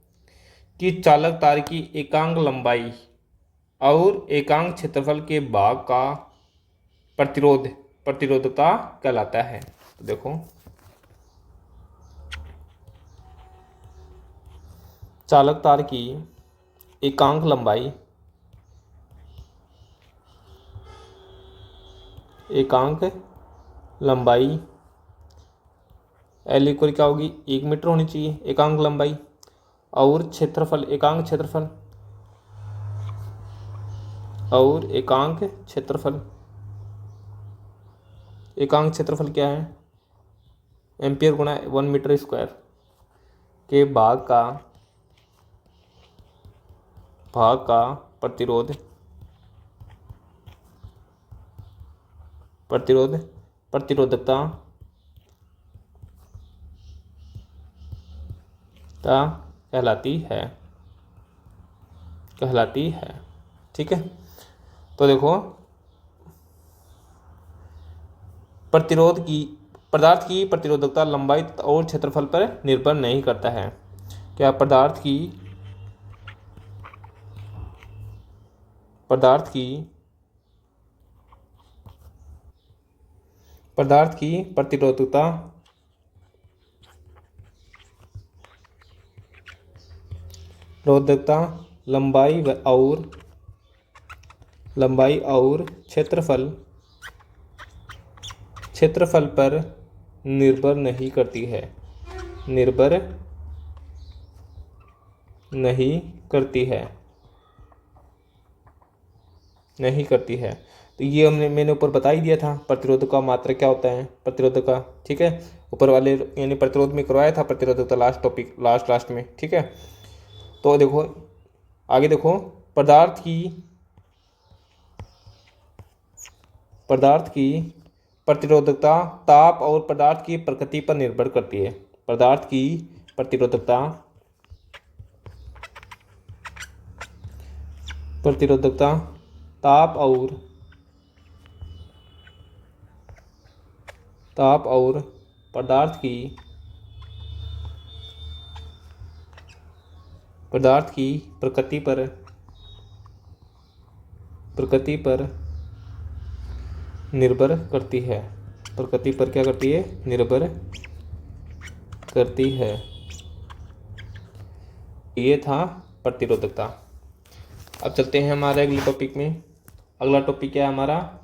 कि चालक तार की एकांक लंबाई और एकांक क्षेत्रफल के भाग का प्रतिरोधकता कहलाता है। तो देखो, चालक तार की एकांक लंबाई L इक्वल क्या होगी, 1 मीटर होनी चाहिए एकांक लंबाई, और एकांक क्षेत्रफल क्या है, एम्पियर गुणा 1 मीटर स्क्वायर के भाग का प्रतिरोधकता कहलाती है। ठीक है, तो देखो, पदार्थ की प्रतिरोधकता लंबाई और क्षेत्रफल पर निर्भर नहीं करता है। क्या पदार्थ की प्रतिरोधकता लंबाई और क्षेत्रफल पर निर्भर नहीं करती है। तो ये मैंने ऊपर बता ही दिया था, प्रतिरोध का मात्रक क्या होता है, प्रतिरोध का। ठीक है, ऊपर वाले यानी प्रतिरोध में करवाया था प्रतिरोधकता, लास्ट में। ठीक है, तो देखो आगे देखो, पदार्थ की प्रतिरोधकता ताप और पदार्थ की प्रकृति पर निर्भर करती है। पदार्थ की प्रतिरोधकता ताप और पदार्थ की प्रकृति पर निर्भर करती है। प्रकृति पर क्या करती है? निर्भर करती है। ये था प्रतिरोधकता। अब चलते हैं हमारे अगले टॉपिक में। अगला टॉपिक क्या है हमारा?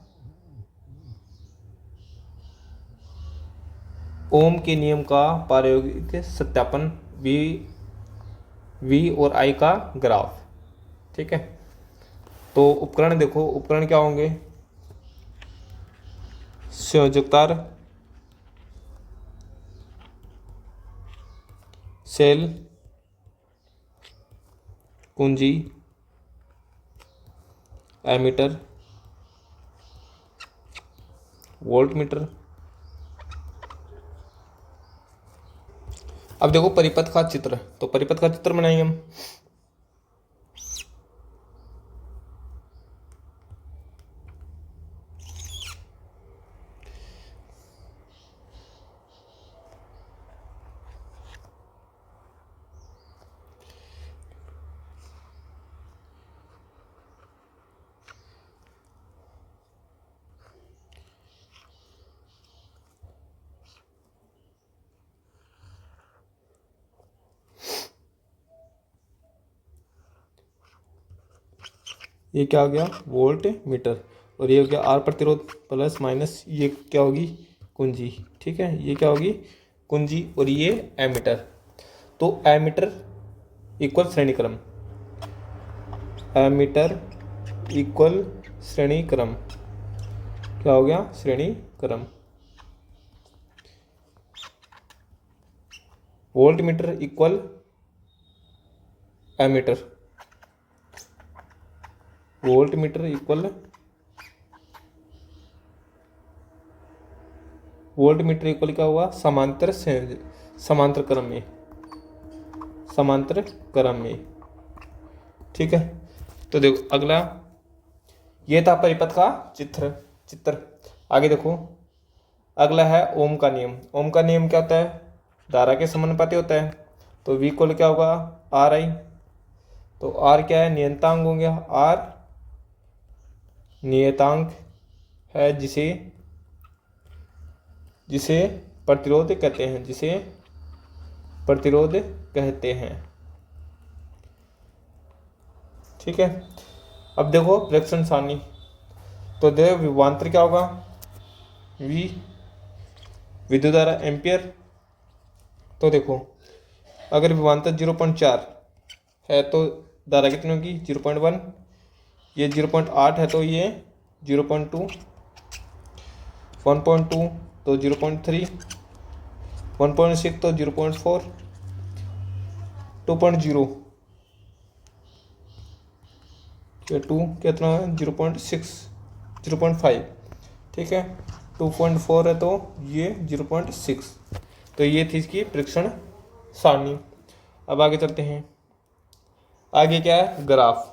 ओम के नियम का प्रायोगिक सत्यापन, वी और आई का ग्राफ। ठीक है, तो उपकरण देखो, उपकरण क्या होंगे? संयोजक तार, सेल, कुंजी, एमीटर, वोल्टमीटर। अब देखो परिपथ का चित्र, तो परिपथ का चित्र बनाएंगे हम। ये क्या हो गया? Volt meter. और ये हो गया आर प्रतिरोध प्लस माइनस, ये क्या होगी? कुंजी। ठीक है, ये क्या होगी? कुंजी। और ये एमीटर। तो एमीटर इक्वल श्रेणी क्रम, एमीटर इक्वल श्रेणी क्रम। क्या हो गया? श्रेणी क्रम। Voltmeter equal ammeter, voltmeter equal क्या हुआ? समांतर क्रम में। ठीक है, तो देखो अगला, ये था परिपथ का चित्र। आगे देखो, अगला है ओम का नियम। ओम का नियम क्या होता है? धारा के समानुपाती होता है। तो V इक्वल क्या होगा? आर आई। तो R क्या है? नियतांक हो गया। R नियतांक है जिसे प्रतिरोध कहते हैं। ठीक है, अब देखो प्रेक्षण सारणी। तो देखो विभवांतर क्या होगा? V विद्युत धारा एम्पियर। तो देखो अगर विभवांतर 0.4 है तो धारा कितनी होगी? 0.1। ये 0.8 है तो ये 0.2, 1.2 तो 0.3, 1.6 तो 0.4, 2.0 2 कितना है? 0.6, 0.5। ठीक है, 2.4 है तो ये 0.6। तो ये थी इसकी प्रेक्षण सारणी। अब आगे चलते हैं। आगे क्या है? ग्राफ।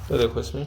तो देखो इसमें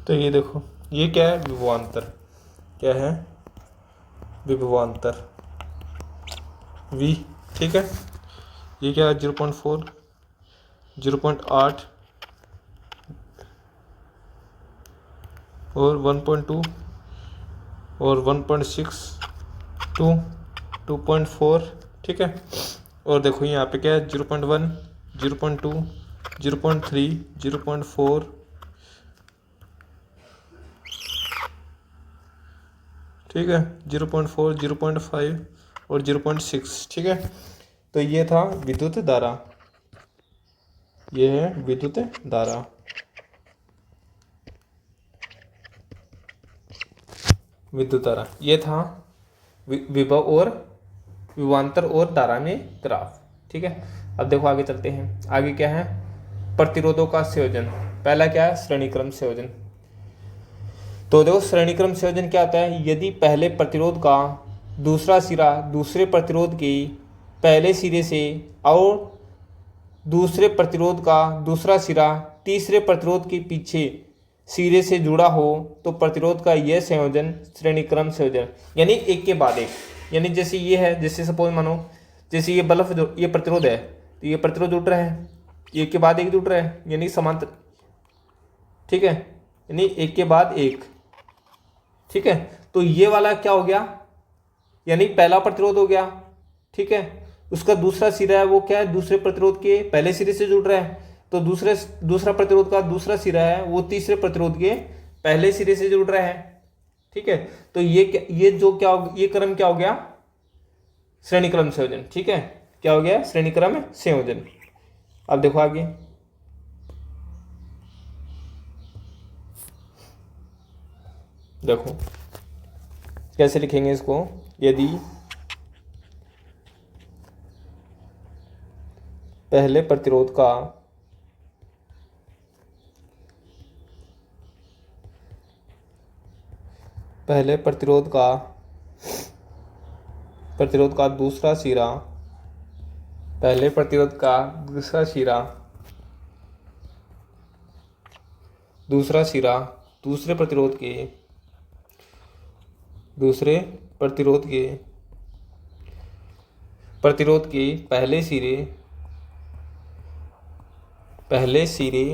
तो ये देखो, ये क्या है, विभवांतर। क्या है, विभवांतर v। ठीक है, ये क्या है, 0.4, 0.8 और 1.2 और 1.6 2 2.4। ठीक है, और देखो यहाँ पे क्या है, 0.1, 0.2, 0.3, 0.4, ठीक है, 0.4, 0.5 और 0.6। ठीक है, तो ये था विद्युत धारा, ये है विद्युत धारा। विद्युत धारा ये था विभव और विभवांतर और धारा में ग्राफ। ठीक है, अब देखो आगे चलते हैं। आगे क्या है, प्रतिरोधों का संयोजन। पहला क्या है, श्रेणीक्रम संयोजन। तो देखो श्रेणीक्रम संयोजन क्या होता है, यदि पहले प्रतिरोध का दूसरा सिरा दूसरे प्रतिरोध के पहले सिरे से और दूसरे प्रतिरोध का दूसरा सिरा तीसरे प्रतिरोध के पीछे सिरे से जुड़ा हो तो प्रतिरोध का यह संयोजन श्रेणीक्रम संयोजन, यानी एक के बाद एक। यानी जैसे ये है, जैसे सपोज मानो जैसे ये बल्ब जो ये प्रतिरोध है, तो ये प्रतिरोध जुड़ रहा है, एक के बाद एक जुड़ रहा है, यानी समांतर। ठीक है, यानी एक के बाद एक। ठीक है, तो ये वाला क्या हो गया, यानी पहला प्रतिरोध हो गया। ठीक है, उसका दूसरा सिरा है वो क्या है, दूसरे प्रतिरोध के पहले सिरे से जुड़ रहा है, तो दूसरा प्रतिरोध का दूसरा सिरा है वो तीसरे प्रतिरोध के पहले सिरे से जुड़ रहा है। ठीक है, तो ये जो क्या हो, ये क्रम क्या हो गया, श्रेणीक्रम संयोजन। ठीक है, क्या हो गया, श्रेणीक्रम संयोजन। अब देखो आगे, देखो कैसे लिखेंगे इसको, यदि पहले प्रतिरोध का दूसरा सिरा पहले प्रतिरोध का दूसरा सिरा दूसरे प्रतिरोध के पहले सिरे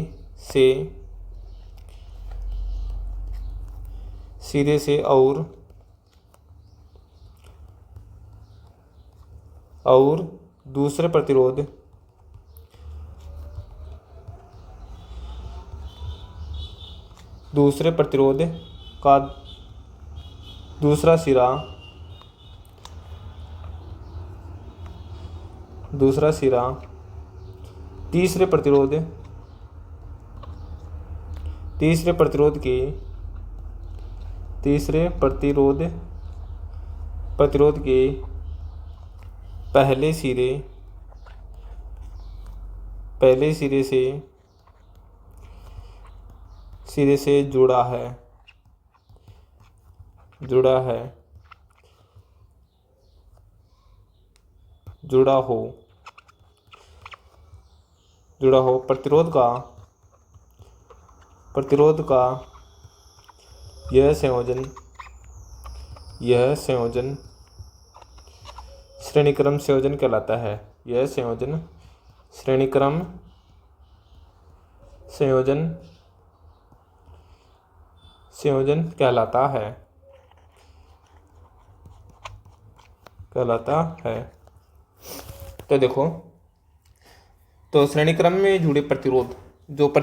से और दूसरे प्रतिरोध का दूसरा सिरा तीसरे प्रतिरोध के पहले सिरे से जुड़ा हो प्रतिरोध का यह संयोजन श्रेणीक्रम संयोजन कहलाता है। यह संयोजन श्रेणीक्रम संयोजन कहलाता है। तो देखो, तो श्रेणीक्रम में जुड़े प्रतिरोध,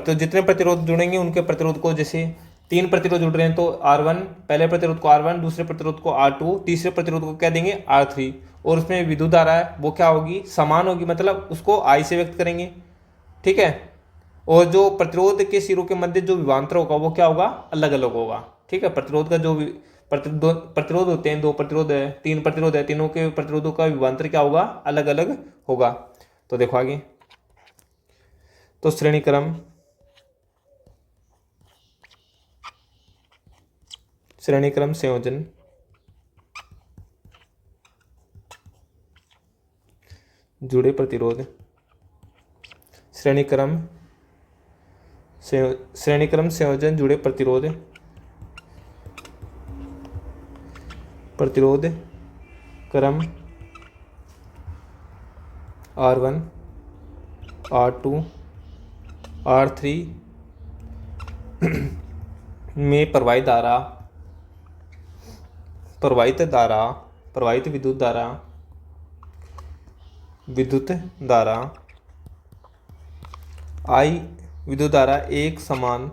जितने प्रतिरोध जुड़ेंगे उनके प्रतिरोध को, जैसे 3 प्रतिरोध जुड़ रहे हैं तो R1, पहले प्रतिरोध को R1, दूसरे प्रतिरोध को R2, तीसरे प्रतिरोध को क्या देंगे, R3, और उसमें विद्युत धारा है वो क्या होगी, समान होगी, मतलब उसको I से व्यक्त करेंगे। ठीक है, और जो प्रतिरोध के सिरों के मध्य जो विभवांतर होगा वो क्या होगा, अलग अलग होगा। ठीक है, प्रतिरोध का जो प्रतिरोध होते हैं, 2 प्रतिरोध है, 3 प्रतिरोध है, तीनों के प्रतिरोधों का विभवांतर क्या होगा, अलग अलग होगा। तो देखो आगे, तो श्रेणीक्रम संयोजन जुड़े प्रतिरोध, श्रेणीक्रम श्रेणीक्रम संयोजन जुड़े प्रतिरोध क्रम R1 R2 R3 में प्रवाहित विद्युत धारा I विद्युत धारा एक समान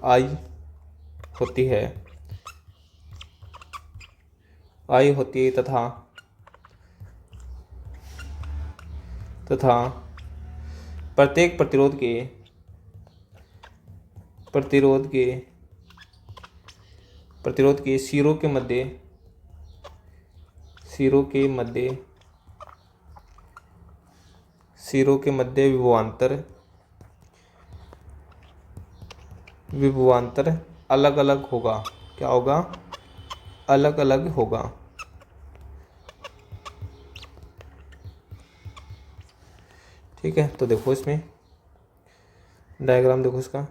I होती है तथा प्रत्येक प्रतिरोध के सिरों के मध्य विभवांतर अलग अलग होगा। क्या होगा? अलग अलग होगा। ठीक है, तो देखो इसमें डायग्राम देखो इसका।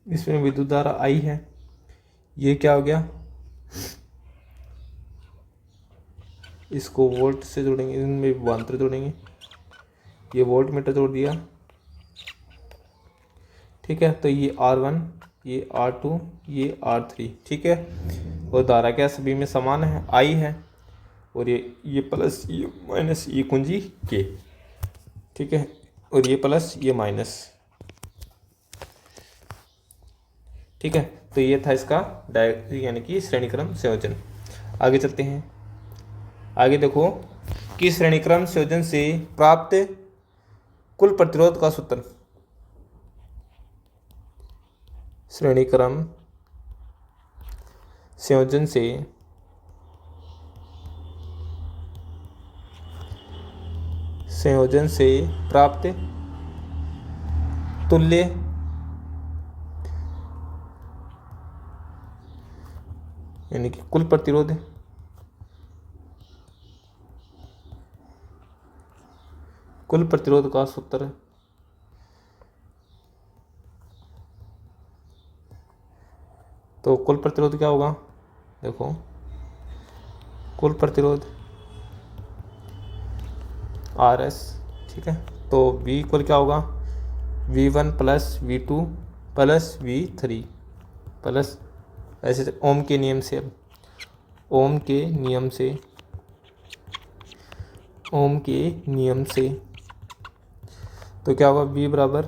इसमें विद्युत धारा I है। ये क्या हो गया? इसको वोल्ट से जोड़ेंगे, इनमें विभवांतर जोड़ेंगे। ये वोल्ट मीटर जोड़ दिया। ठीक है, तो ये R1, ये R2, ये R3। ठीक है, और धारा क्या सभी में समान है, I है। और ये प्लस ये माइनस ये कुंजी के। ठीक है, और ये प्लस ये माइनस। ठीक है, तो ये था इसका यानी कि श्रेणीक्रम संयोजन। आगे चलते हैं। आगे देखो कि श्रेणीक्रम संयोजन से प्राप्त कुल प्रतिरोध का सूत्र। श्रेणीक्रम संयोजन से प्राप्त तुल्य यानी कि कुल प्रतिरोध का सूत्र तो कुल प्रतिरोध क्या होगा? देखो, कुल प्रतिरोध RS। ठीक है, तो V इक्वल क्या होगा? V1 plus V2 plus V3 plus ऐसे ओम के नियम से तो क्या होगा? V बराबर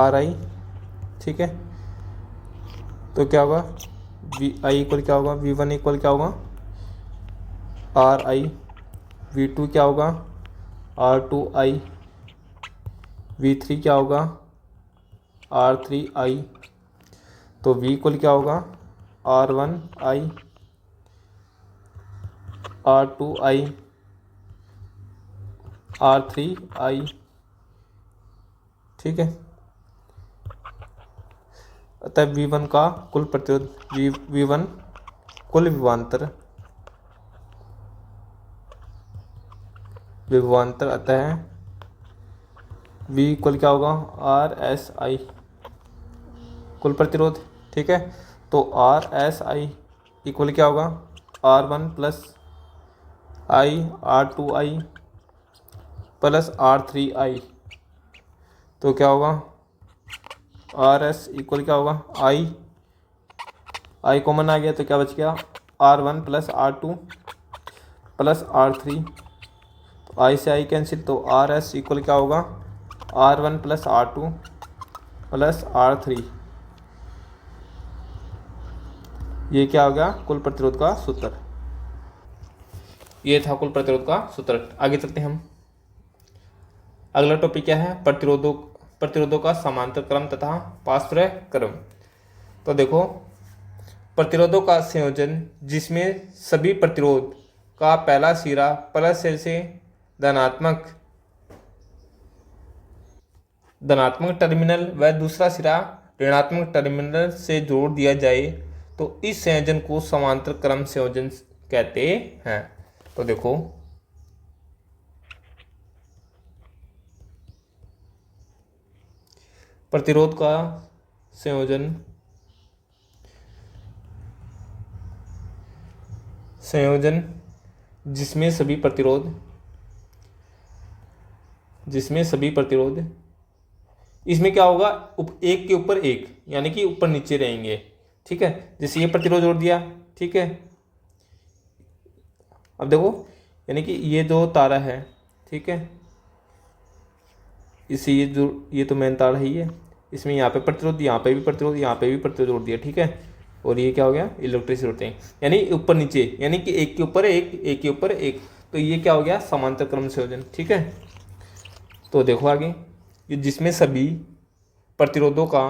RI। ठीक है, तो क्या होगा? VI इक्वल क्या होगा? V1 इक्वल क्या होगा? RI। V2 क्या होगा? R2I। V3 क्या होगा? R3I। तो V इक्वल क्या होगा? R1I R2I R3I। ठीक है, अतः V1 का कुल प्रतिरोध V1 कुल विभवांतर अतः V इक्वल क्या होगा? RSI कुल प्रतिरोध। ठीक है, तो RSI इक्वल क्या होगा? R1 plus I R2I plus R3I। तो क्या होगा? RS इक्वल क्या होगा? I कॉमन आ गया तो क्या बच गया? R1 plus R2 plus R3। तो I से I कैंसिल, तो RS इक्वल क्या होगा? R1 plus R2 plus R3, ये क्या हो गया कुल प्रतिरोध का सूत्र। ये था कुल प्रतिरोध का सूत्र। आगे चलते हैं हम। अगला टॉपिक क्या है, प्रतिरोधों का समांतर क्रम तथा पारस्पर्य क्रम। तो देखो, प्रतिरोधों का संयोजन जिसमें सभी प्रतिरोध का पहला सिरा प्लस सेल से धनात्मक टर्मिनल व दूसरा सिरा ऋणात्मक टर्मिनल से जोड़ दिया जाए तो इस संयोजन को समांतर क्रम संयोजन कहते हैं। तो देखो, प्रतिरोध का संयोजन जिसमें सभी प्रतिरोध इसमें क्या होगा, एक के ऊपर एक, यानी कि ऊपर नीचे रहेंगे। ठीक है, जैसे ये प्रतिरोध जोड़ दिया, ठीक है। अब देखो, यानी कि ये दो तारा है, ठीक है, इसे ये तो मेन तार है ये, इसमें यहाँ पे प्रतिरोध, यहाँ पे भी प्रतिरोध, यहाँ पे भी प्रतिरोध जोड़ दिया, ठीक है। और ये क्या हो गया, इलेक्ट्रिसिटी जोड़ते हैं, यानी ऊपर नीचे, यानी कि एक के ऊपर एक, एक के ऊपर एक। तो ये क्या हो गया, समांतर क्रम संयोजन। ठीक है, तो देखो आगे, ये जिसमें सभी प्रतिरोधों का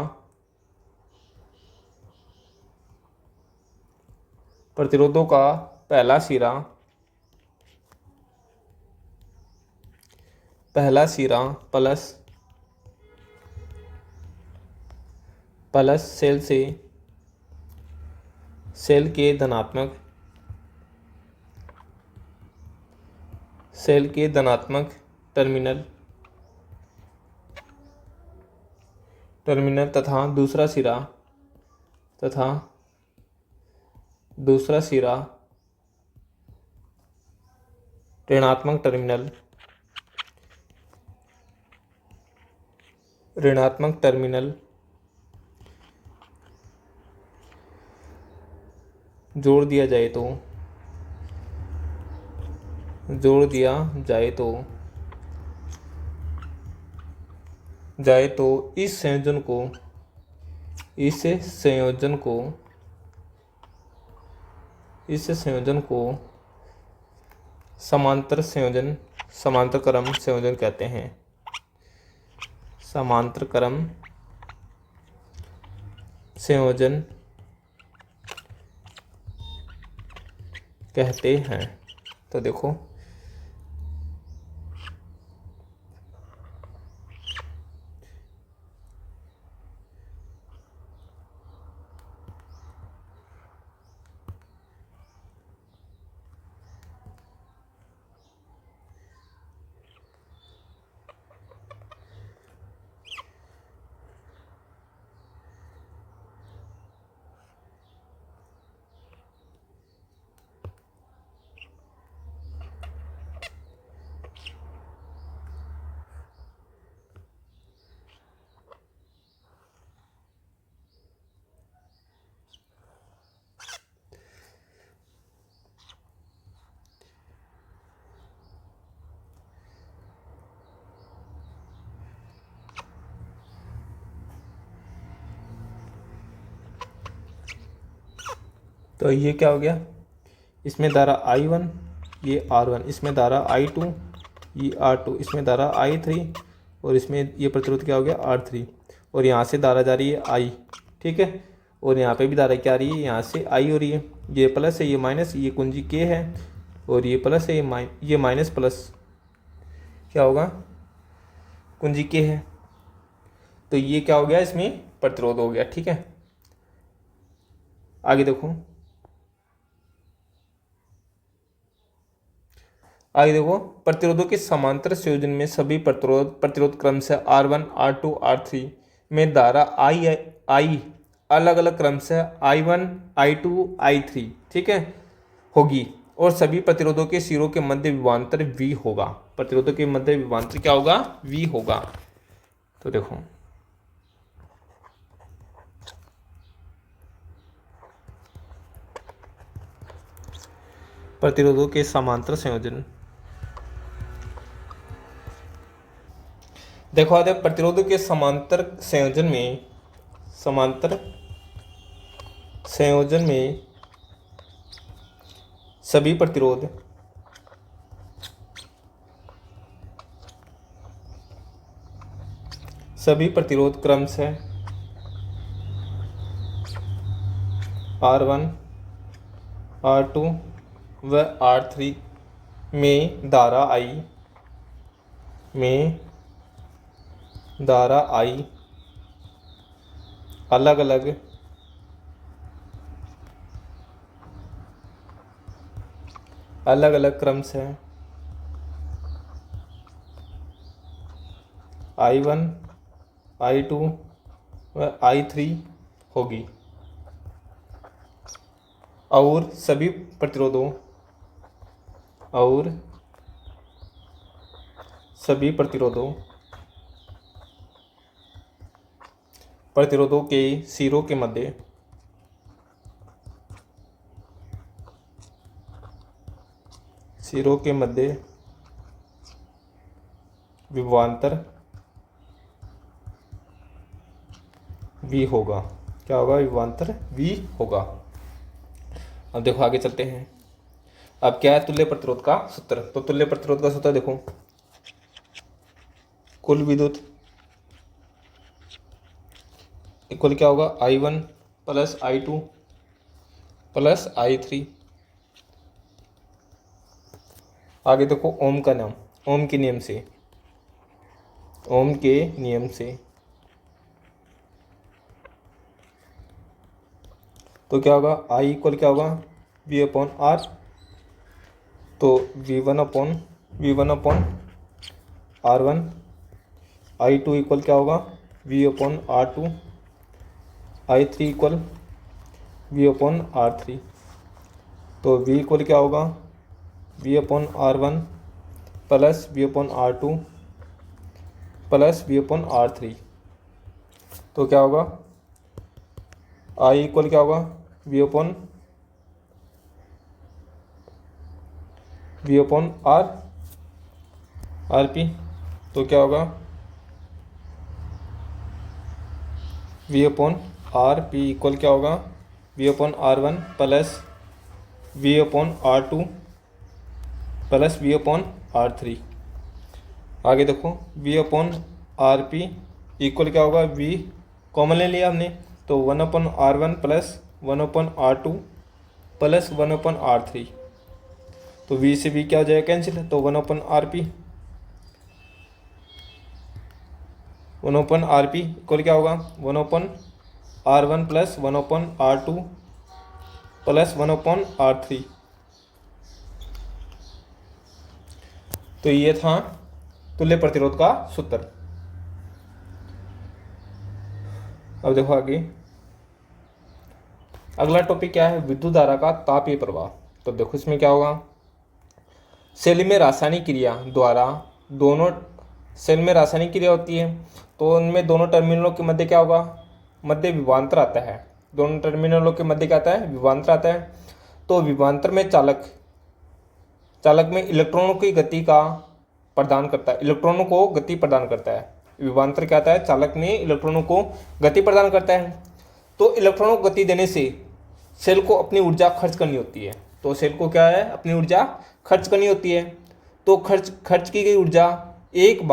पहला सिरा प्लस सेल के धनात्मक टर्मिनल तथा दूसरा सिरा ऋणात्मक टर्मिनल जोड़ दिया जाए तो इस संयोजन को समांतर क्रम संयोजन कहते हैं। समांतर क्रम संयोजन कहते हैं। तो देखो, तो ये क्या हो गया, इसमें धारा I1, ये R1, इसमें धारा I2, ये R2, इसमें धारा I3, और इसमें ये प्रतिरोध क्या हो गया, R3, और यहाँ से धारा जा रही है I, ठीक है। और यहाँ पे भी धारा क्या आ रही है, यहाँ से I हो रही है। ये प्लस है, ये माइनस, ये कुंजी K है, और ये प्लस है, ये माइनस प्लस क्या होगा, कुंजी K है। तो ये क्या हो गया, इसमें प्रतिरोध हो गया। ठीक है, आगे देखो, प्रतिरोधों के समांतर संयोजन में सभी प्रतिरोध क्रम से R1, R2, R3 में धारा I अलग अलग क्रम से I1, I2, I3, ठीक है, होगी, और सभी प्रतिरोधों के सिरों के मध्य विभवांतर V होगा। प्रतिरोधों के मध्य विभवांतर क्या होगा, V होगा। तो देखो, प्रतिरोधों के समांतर संयोजन देखो आते प्रतिरोध के समांतर संयोजन में सभी प्रतिरोध क्रमशः R1 R2 व R3 में धारा I अलग अलग क्रम से I1 I2 व I3 होगी और सभी प्रतिरोधों के सिरों के मध्य विभवांतर V होगा। क्या होगा? विभवांतर V होगा। अब देखो आगे चलते हैं। अब क्या है तुल्य प्रतिरोध का सूत्र? तो तुल्य प्रतिरोध का सूत्र देखो, कुल विद्युत इक्वल क्या होगा? I1 plus I2 plus I3। आगे देखो ओम का नाम, ओम के नियम से तो क्या होगा? I इक्वल क्या होगा? V upon R। तो V1 upon R1। I2 equal क्या होगा? V upon R2। I3 equal V upon R3। तो V इक्वल क्या होगा? V upon R1 plus V upon R2 plus V upon R3। तो क्या होगा? I इक्वल क्या होगा? V upon RP। तो क्या होगा? V अपॉन RP इक्वल क्या होगा? V upon R1 plus V upon R2 plus V upon R3। आगे देखो V अपॉन RP इक्वल क्या होगा? V कॉमन ले लिया हमने, तो 1 upon R1 plus 1 upon R2 plus 1 upon R3। तो V से V क्या हो जाएगा? कैंसिल। तो 1 अपॉन RP इक्वल क्या होगा? 1 upon R1 plus 1 upon R2 plus 1 upon R3। तो ये था तुल्य प्रतिरोध का सूत्र। अब देखो आगे अगला टॉपिक क्या है? विद्युत धारा का तापीय प्रवाह। तो देखो इसमें क्या होगा? सेल में रासायनिक क्रिया होती है, तो उनमें दोनों टर्मिनलों के मध्य क्या होगा? मध्य विभवांतर आता है। दोनों टर्मिनलों के मध्य क्या आता है? विभवांतर आता है। तो विभवांतर में चालक में इलेक्ट्रॉनों की गति का प्रदान करता है, इलेक्ट्रॉनों को गति प्रदान करता है। विभवांतर क्या आता है? चालक में इलेक्ट्रॉनों को गति प्रदान करता है। तो इलेक्ट्रॉनों को गति देने से सेल को अपनी ऊर्जा खर्च करनी होती है। तो सेल को क्या है? अपनी ऊर्जा खर्च करनी होती है। तो खर्च की गई ऊर्जा एक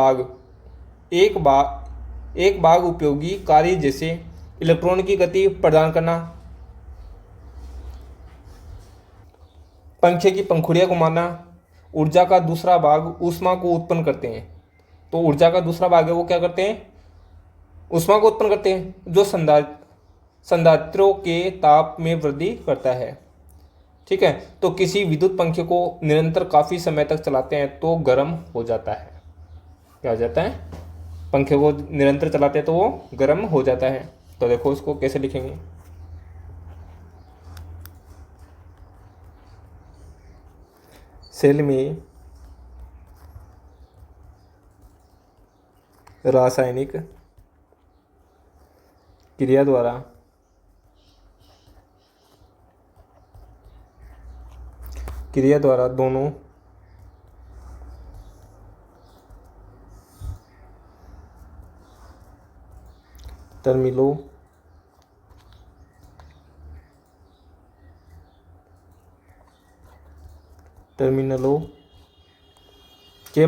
भाग उपयोगी कार्य जैसे इलेक्ट्रॉन की गति प्रदान करना, पंखे की पंखुड़ियाँ घुमाना, ऊर्जा का दूसरा भाग ऊष्मा को उत्पन्न करते हैं। तो ऊर्जा का दूसरा भाग है वो क्या करते हैं? ऊष्मा को उत्पन्न करते हैं, जो संधारित्रों के ताप में वृद्धि करता है। ठीक है। तो किसी विद्युत पंखे को निरंतर काफ़ी समय तक चलाते हैं तो गर्म हो जाता है। क्या हो जाता है? पंखे को निरंतर चलाते हैं तो वो गर्म हो जाता है। तो देखो इसको कैसे लिखेंगे? सेल में रासायनिक क्रिया द्वारा दोनों टर्मिनलों टर्मिनलों के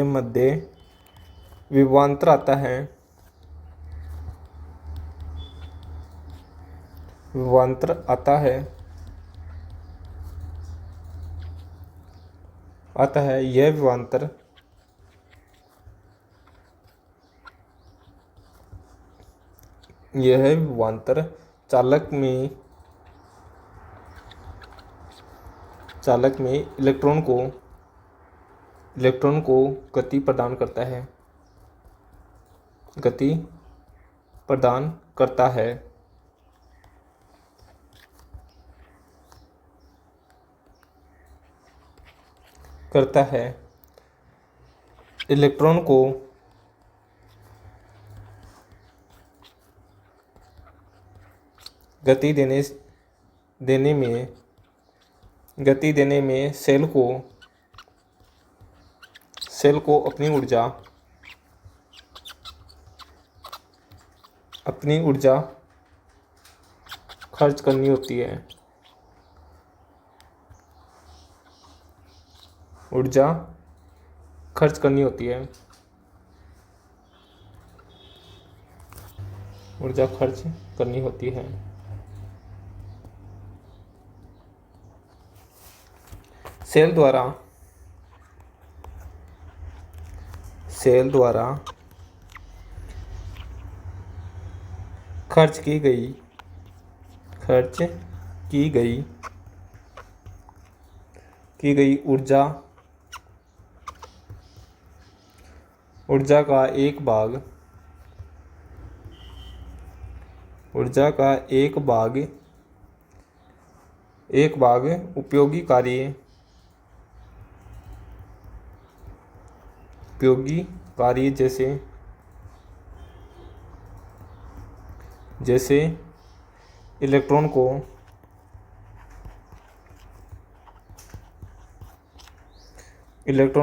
मध्य विभवांतर आता है। विभवांतर आता है। यह विभवांतर चालक में इलेक्ट्रॉन को गति प्रदान करता है। इलेक्ट्रॉन को गति देने में सेल को अपनी ऊर्जा खर्च करनी होती है। सेल द्वारा खर्च की गई ऊर्जा का एक भाग उपयोगी कार्य जैसे इलेक्ट्रॉन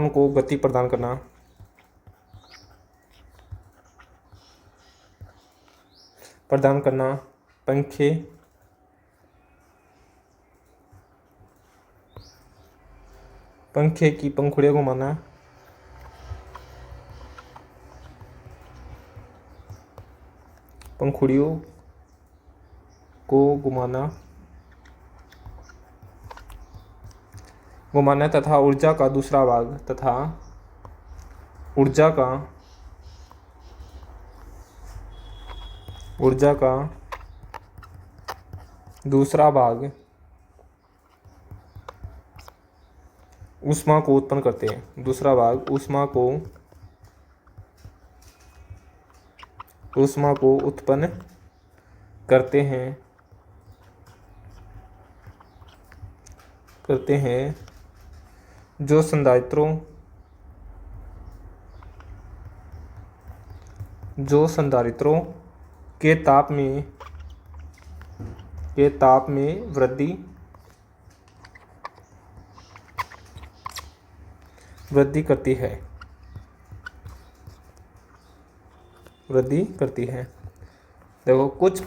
को गति प्रदान करना, पंखे की पंखुड़ियाँ घुमाना, पंखुड़ियों को घुमाना तथा ऊर्जा का दूसरा भाग ऊष्मा को उत्पन्न करते हैं। ऊष्मा को उत्पन्न करते हैं जो संधारित्रों के ताप में वृद्धि करती है। देखो कुछ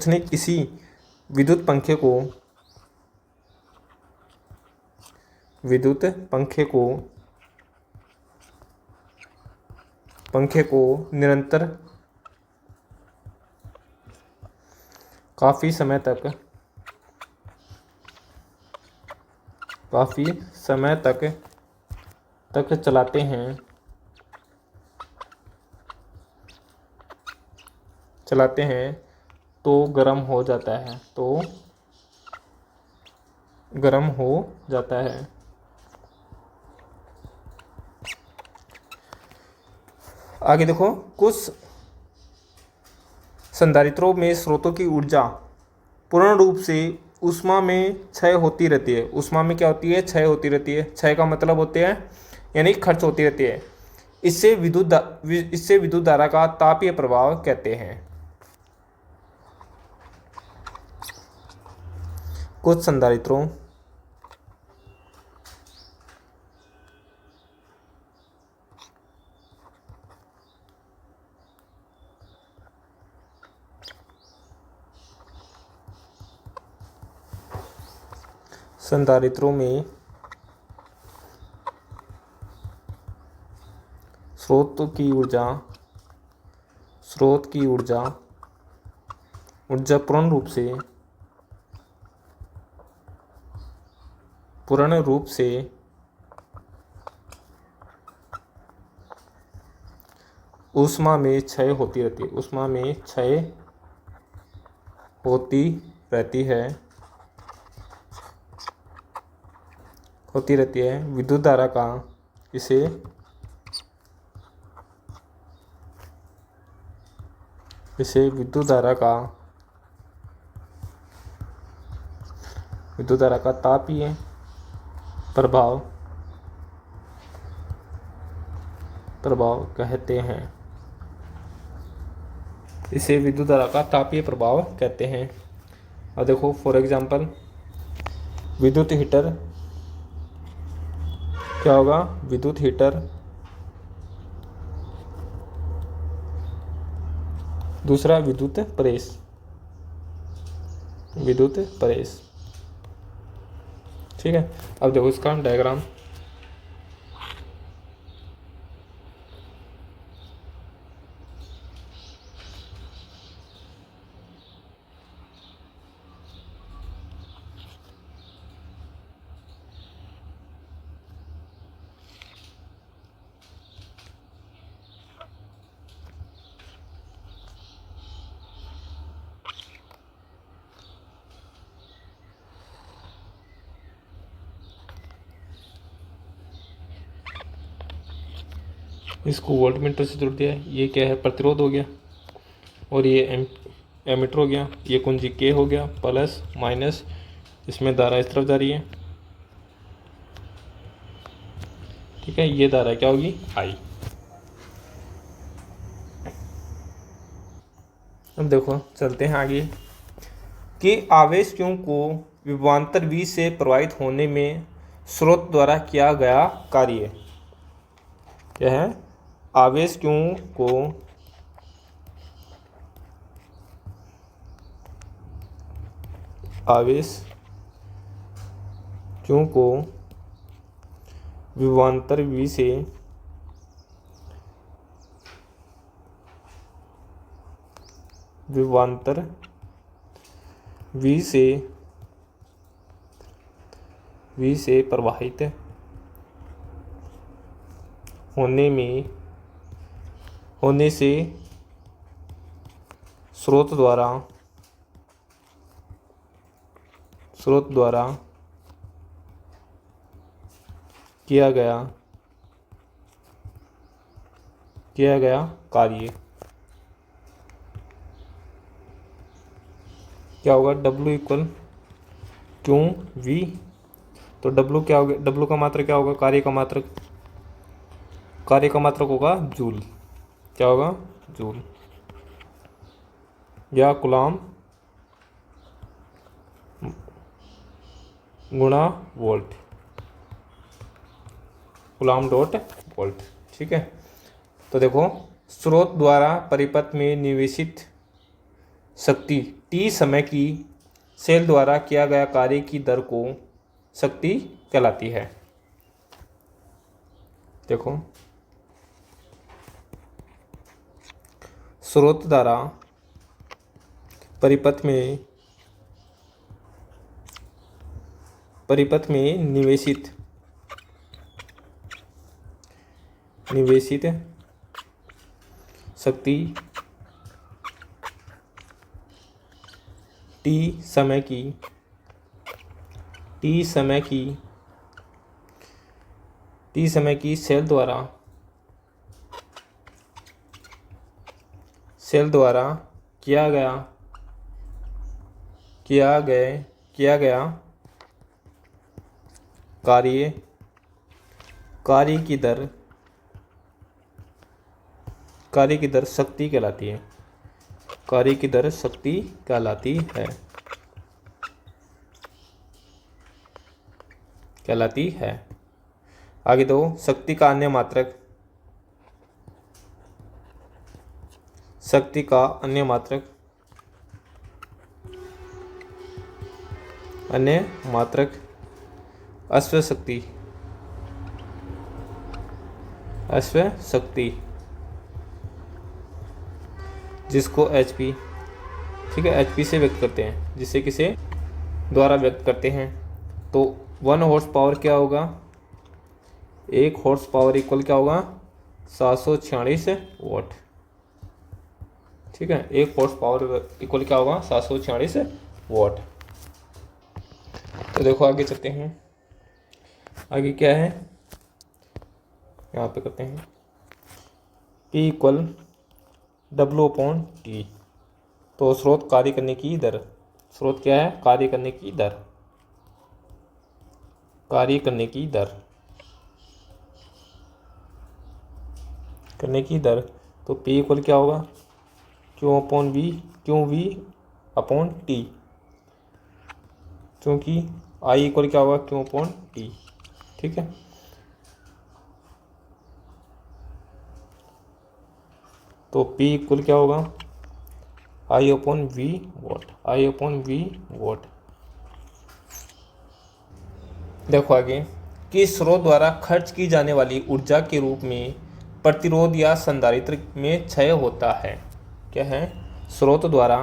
नहीं, किसी विद्युत पंखे को निरंतर काफी समय तक चलाते हैं तो गर्म हो जाता है। आगे देखो, कुछ संधारित्रों में स्रोतों की ऊर्जा पूर्ण रूप से ऊष्मा में क्षय होती रहती है। ऊष्मा में क्या होती है? क्षय होती रहती है। क्षय का मतलब होते हैं यानी खर्च होती रहती है। इससे विद्युत धारा का तापीय प्रभाव कहते हैं। कुछ संधारित्रों में स्रोत की ऊर्जा पूर्ण रूप से ऊष्मा में क्षय होती रहती है विद्युत धारा का इसे विद्युत धारा का तापीय प्रभाव कहते हैं। इसे विद्युत धारा का तापीय प्रभाव कहते हैं। अब देखो फॉर एग्जांपल विद्युत हीटर क्या होगा, विद्युत हीटर दूसरा विद्युत प्रेस। ठीक है, अब देखो इसका डायग्राम। इसको वोल्ट मीटर से जोड़ दिया है। ये क्या है, प्रतिरोध हो गया, और ये एमीटर हो गया, ये कुंजी के हो गया, प्लस माइनस, इसमें धारा इस तरफ जा रही है। ठीक है, ये धारा क्या होगी, आई। अब देखो चलते हैं आगे कि आवेश क्यों को विभवांतर V से प्रवाहित होने में स्रोत द्वारा किया गया कार्य क्या है। आवेश क्यों को विभवांतर V से प्रवाहित होने से स्रोत द्वारा किया गया कार्य क्या होगा, W इक्वल क्यू V। तो W क्या होगा, W का मात्रक क्या होगा, कार्य का मात्रक होगा जूल। क्या होगा, जूल या कूलम्ब गुणा वोल्ट, कूलम्ब डॉट वोल्ट। ठीक है, तो देखो स्रोत द्वारा परिपथ में निवेशित शक्ति T समय की सेल द्वारा किया गया कार्य की दर को शक्ति कहलाती है। देखो स्रोत द्वारा परिपथ में निवेशित शक्ति T समय की सेल द्वारा किया गया कार्य की दर शक्ति कहलाती है। कार्य की दर शक्ति कहलाती है। आगे दो, शक्ति का अन्य मात्रक अन्य मात्रक अश्व शक्ति, अश्व शक्ति जिसको HP, ठीक है, HP से व्यक्त करते हैं, जिसे किसे द्वारा व्यक्त करते हैं। तो 1 हॉर्स पावर क्या होगा, 1 हॉर्स पावर इक्वल क्या होगा 746 वॉट, ठीक है, 1 हॉर्स पावर इक्वल क्या होगा 746 वॉट। तो देखो आगे चलते हैं, आगे क्या है, यहाँ पे करते हैं P इक्वल W/T। तो स्रोत कार्य करने की दर, स्रोत क्या है, कार्य करने की दर, कार्य करने की दर, करने की दर। तो P इक्वल क्या होगा Q/V, QV/T, क्योंकि I इक्वल क्या होगा Q/T, ठीक है। तो P इक्वल क्या होगा I/V वॉट, I/V वॉट। देखो आगे कि स्रोत द्वारा खर्च की जाने वाली ऊर्जा के रूप में प्रतिरोध या संधारित्र में क्षय होता है। क्या है, स्रोत द्वारा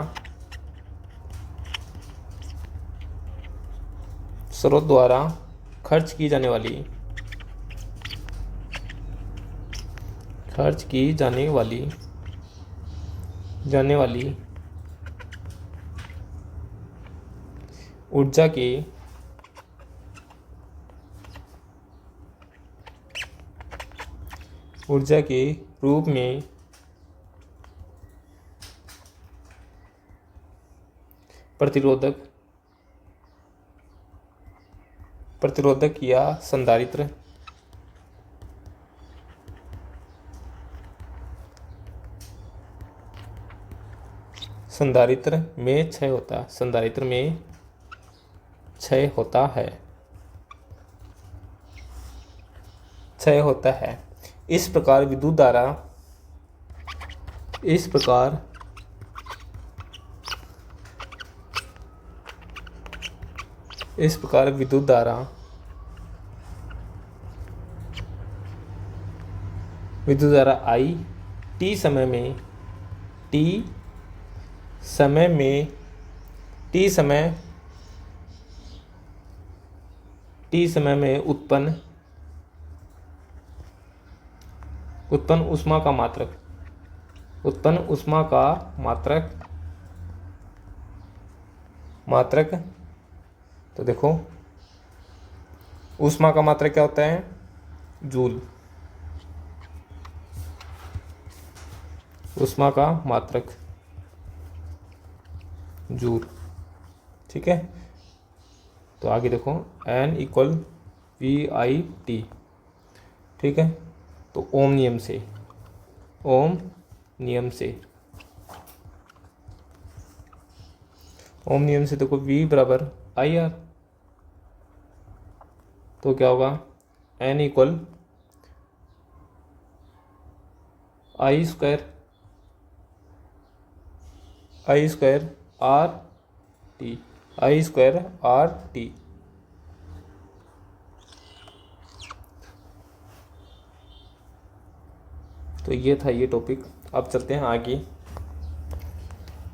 खर्च की जाने वाली, खर्च की जाने वाली ऊर्जा के रूप में प्रतिरोधक या संधारित्र में क्षय होता, संधारित्र में क्षय होता है, क्षय होता है। इस प्रकार विद्युत धारा, विद्युत धारा I T समय में उत्पन्न ऊष्मा का मात्रक। तो देखो ऊष्मा का मात्रक क्या होता है, जूल, ऊष्मा का मात्रक जूल, ठीक है। तो आगे देखो N इक्वल VIT, ठीक है। तो ओम नियम से देखो V बराबर IR, तो क्या होगा N equal I square RT। तो ये था ये टॉपिक। अब चलते हैं आगे,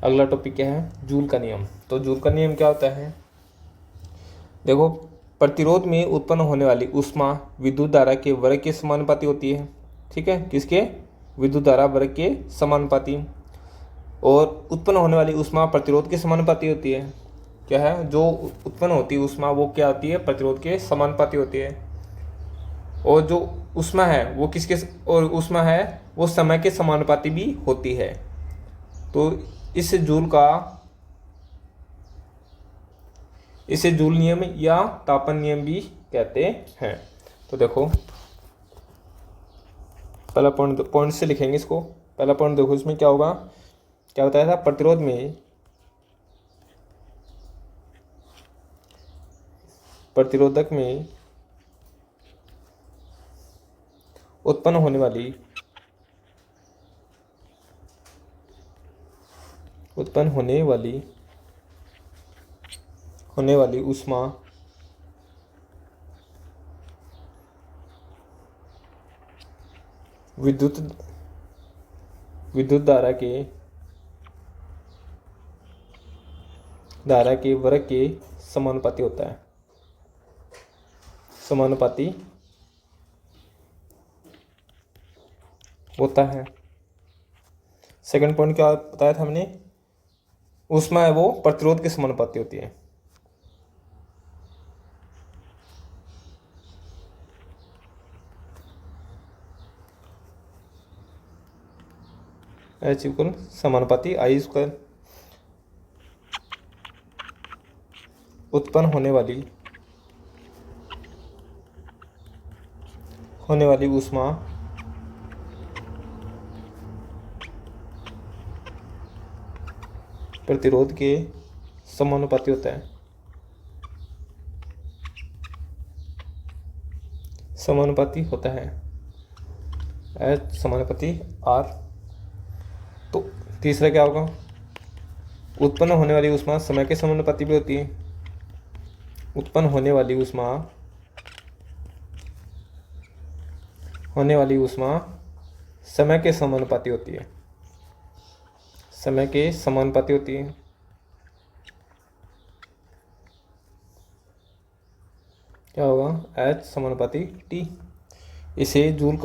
अगला टॉपिक क्या है, जूल का नियम। तो जूल का नियम क्या होता है, देखो प्रतिरोध में उत्पन्न होने वाली ऊष्मा विद्युत धारा के वर्ग के समानुपाती होती है, ठीक है, किसके, विद्युत धारा वर्ग के समानुपाती। और उत्पन्न होने वाली ऊष्मा प्रतिरोध के समानुपाती होती है। क्या है, जो उत्पन्न होती है ऊष्मा वो क्या होती है, प्रतिरोध के समानुपाती होती है। और जो ऊष्मा है वो किसके, और ऊष्मा है वो समय के समानुपाती भी होती है। तो इसे जूल नियम या तापन नियम भी कहते हैं। तो देखो पहला पॉइंट से लिखेंगे इसको। पहला पॉइंट देखो इसमें क्या होगा, क्या बताया था, प्रतिरोध में प्रतिरोधक में उत्पन्न होने वाली ऊष्मा विद्युत विद्युत धारा के वर्ग के समानुपाती होता है, समानुपाती होता है। सेकंड पॉइंट क्या बताया था हमने, ऊष्मा है वो प्रतिरोध के समानुपाती होती है। H इक्वल समानुपाती I स्क्वायर। उत्पन्न होने वाली ऊष्मा प्रतिरोध के समानुपाती होता है, समानुपाती होता है। H समानुपाती R। तो तीसरा क्या होगा, उत्पन्न होने वाली ऊष्मा समय के समानुपाती भी होती है। उत्पन्न होने वाली ऊष्मा समय के समानुपाती होती है, समय के समानुपाती होती है। क्या होगा, H समानुपाती T। इसे जूल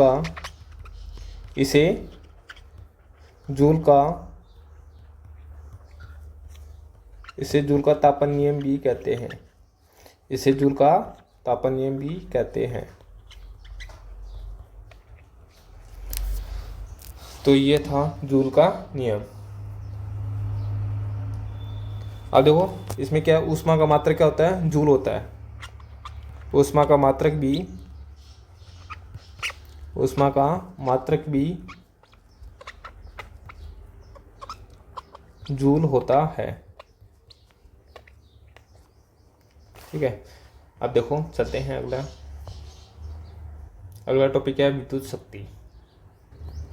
का तापन नियम भी कहते हैं। इसे जूल का तापन नियम भी कहते हैं। तो ये था जूल का नियम। अब देखो इसमें क्या है, ऊष्मा का मात्रक क्या होता है, जूल होता है। ऊष्मा का मात्रक भी जूल होता है। ठीक है, अब देखो चलते हैं अगला टॉपिक क्या है, विद्युत शक्ति।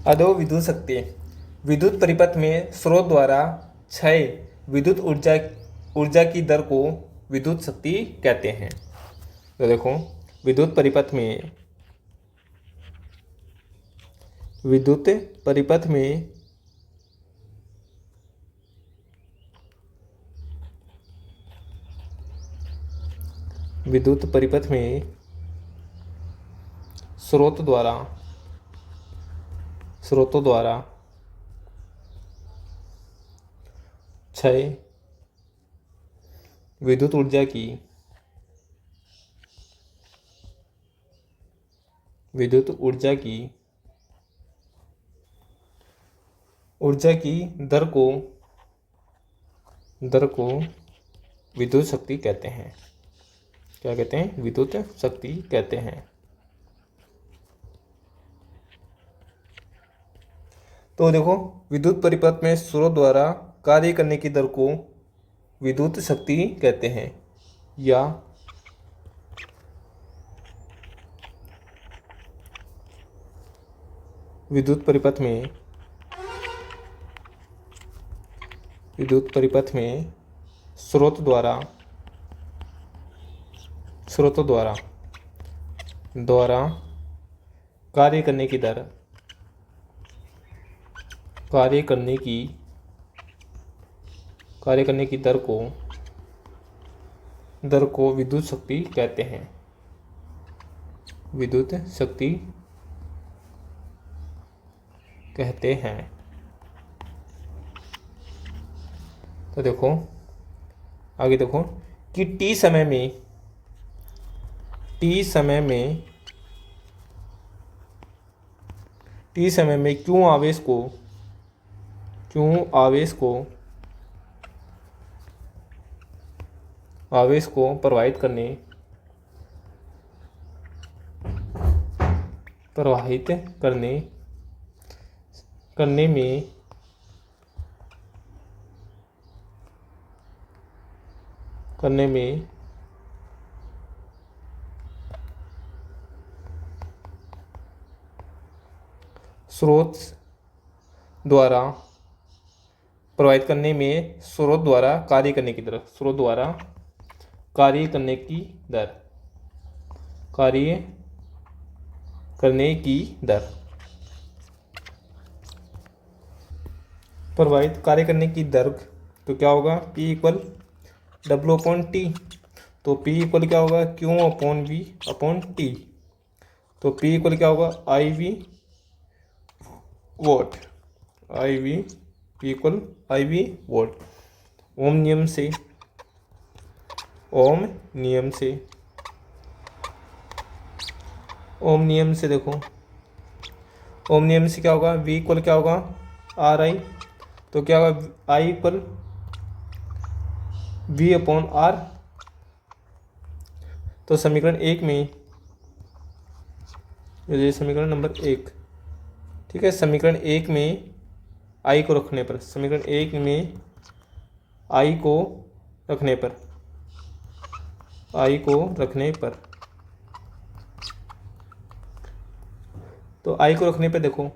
अब देखो विद्युत शक्ति, विद्युत परिपथ में स्रोत द्वारा क्षय विद्युत ऊर्जा की दर को विद्युत शक्ति कहते हैं। तो देखो विद्युत परिपथ में स्रोतों द्वारा क्षय विद्युत ऊर्जा की दर को विद्युत शक्ति कहते हैं। क्या कहते हैं, विद्युत शक्ति कहते हैं। तो देखो विद्युत परिपथ में स्रोत द्वारा कार्य करने की दर को विद्युत शक्ति कहते हैं, या विद्युत परिपथ में स्रोतों द्वारा कार्य करने की दर को विद्युत शक्ति कहते हैं। विद्युत शक्ति कहते हैं। तो देखो आगे देखो कि T समय में क्यों आवेश को प्रवाहित करने में स्रोत द्वारा प्रवाहित करने में स्रोत द्वारा कार्य करने की दर प्रवाहित कार्य करने की दर, तो क्या होगा P इक्वल W/T। तो P इक्वल क्या होगा Q/V/T। तो P इक्वल क्या होगा IV volt, IV equal IV volt. Ohm नियम से, ओम नियम से, ओम नियम से देखो, ओम नियम से क्या होगा V इक्वल क्या होगा RI। तो क्या होगा I इक्वल V/R। तो समीकरण 1 में, ये समीकरण नंबर 1, ठीक है। समीकरण 1 में I को रखने पर, समीकरण 1 में I को रखने पर, I को रखने पर, तो I को रखने पे देखो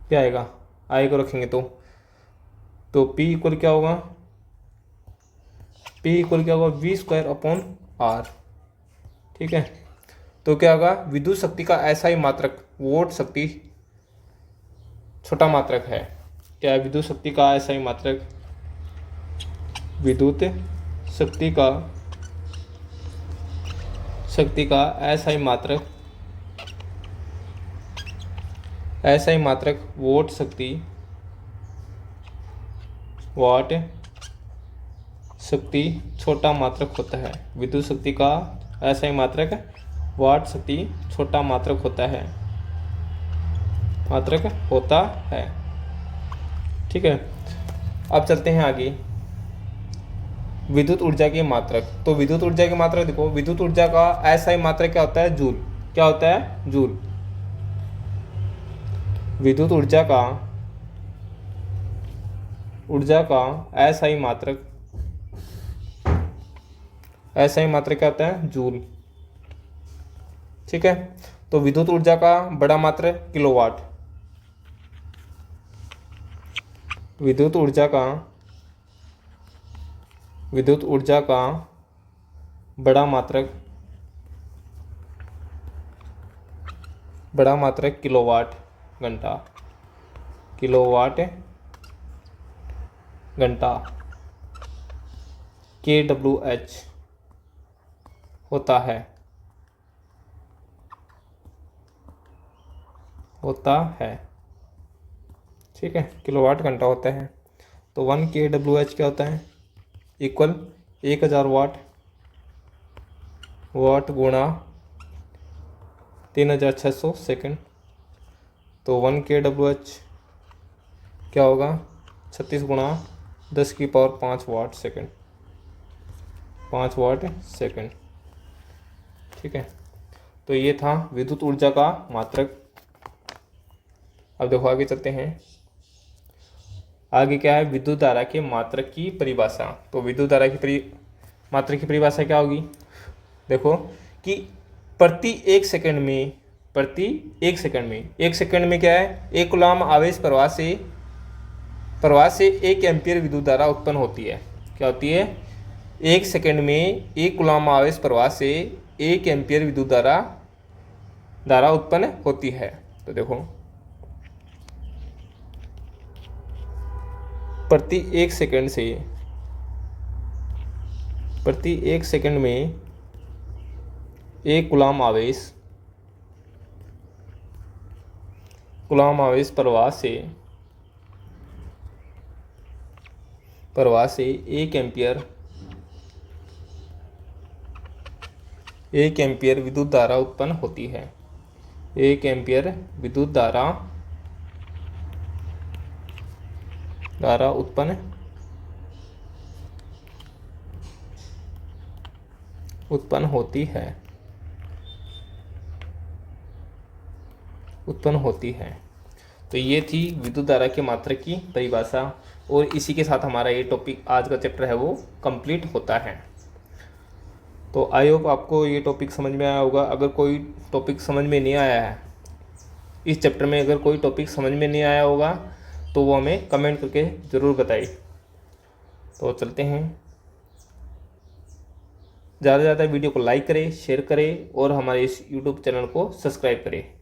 क्या आएगा। I को रखेंगे तो P इक्वल क्या होगा, P इक्वल क्या होगा V²/R, ठीक है। तो क्या होगा विद्युत शक्ति का ऐसा ही मात्रक, वोट शक्ति छोटा मात्रक है। क्या है विद्युत शक्ति का ऐसा ही मात्रक, विद्युत शक्ति का ऐसा ही मात्रक, ऐसा ही मात्रक वोट शक्ति, वाट शक्ति छोटा मात्रक होता है। विद्युत शक्ति का ऐसा ही मात्रक वाट शक्ति छोटा मात्रक होता है, मात्रक होता है, ठीक है। अब चलते हैं आगे, विद्युत ऊर्जा के मात्रक। तो विद्युत ऊर्जा के मात्रक देखो, विद्युत ऊर्जा का ऐसा ही मात्रक क्या होता है जूल। क्या होता है जूल। विद्युत ऊर्जा का ऐसा ही मात्रक, ऐसा ही मात्रक क्या होता है जूल, ठीक है। तो विद्युत ऊर्जा का बड़ा मात्रक किलोवाट, विद्युत ऊर्जा का बड़ा मात्रक किलोवाट घंटा, किलोवाट घंटा kWh होता है, ठीक है। किलोवाट घंटा होता है। तो 1 kWh क्या होता है इक्वल 1000 वाट गुणा 3600 सेकंड। तो 1 kWh क्या होगा 36 गुणा 10⁵ वाट सेकंड, 5 वाट सेकंड, ठीक है। तो ये था विद्युत ऊर्जा का मात्रक। अब देखो आगे चलते हैं। आगे क्या है विद्युत धारा के मात्रक की परिभाषा। तो विद्युत धारा की मात्रक की परिभाषा क्या होगी, देखो कि प्रति एक सेकंड में क्या है 1 कूलम्ब आवेश प्रवाह से 1 एम्पीयर विद्युत धारा उत्पन्न होती है। क्या होती है 1 सेकंड में 1 कूलम्ब आवेश प्रवाह से 1 एम्पीयर विद्युत धारा उत्पन्न होती है। तो देखो प्रति एक सेकंड में 1 कूलम्ब आवेश प्रवाह से 1 एम्पीयर विद्युत धारा उत्पन्न होती है। 1 एम्पीयर विद्युत धारा उत्पन्न होती है। तो ये थी विद्युत धारा के मात्रक की परिभाषा, और इसी के साथ हमारा ये टॉपिक आज का चैप्टर है वो कंप्लीट होता है। तो आई होप आपको ये टॉपिक समझ में आया होगा। अगर कोई टॉपिक समझ में नहीं आया है इस चैप्टर में, अगर कोई टॉपिक समझ में नहीं आया होगा तो वो हमें कमेंट करके ज़रूर बताइए। तो चलते हैं, ज़्यादा से ज़्यादा वीडियो को लाइक करें, शेयर करें और हमारे इस यूट्यूब चैनल को सब्सक्राइब करें।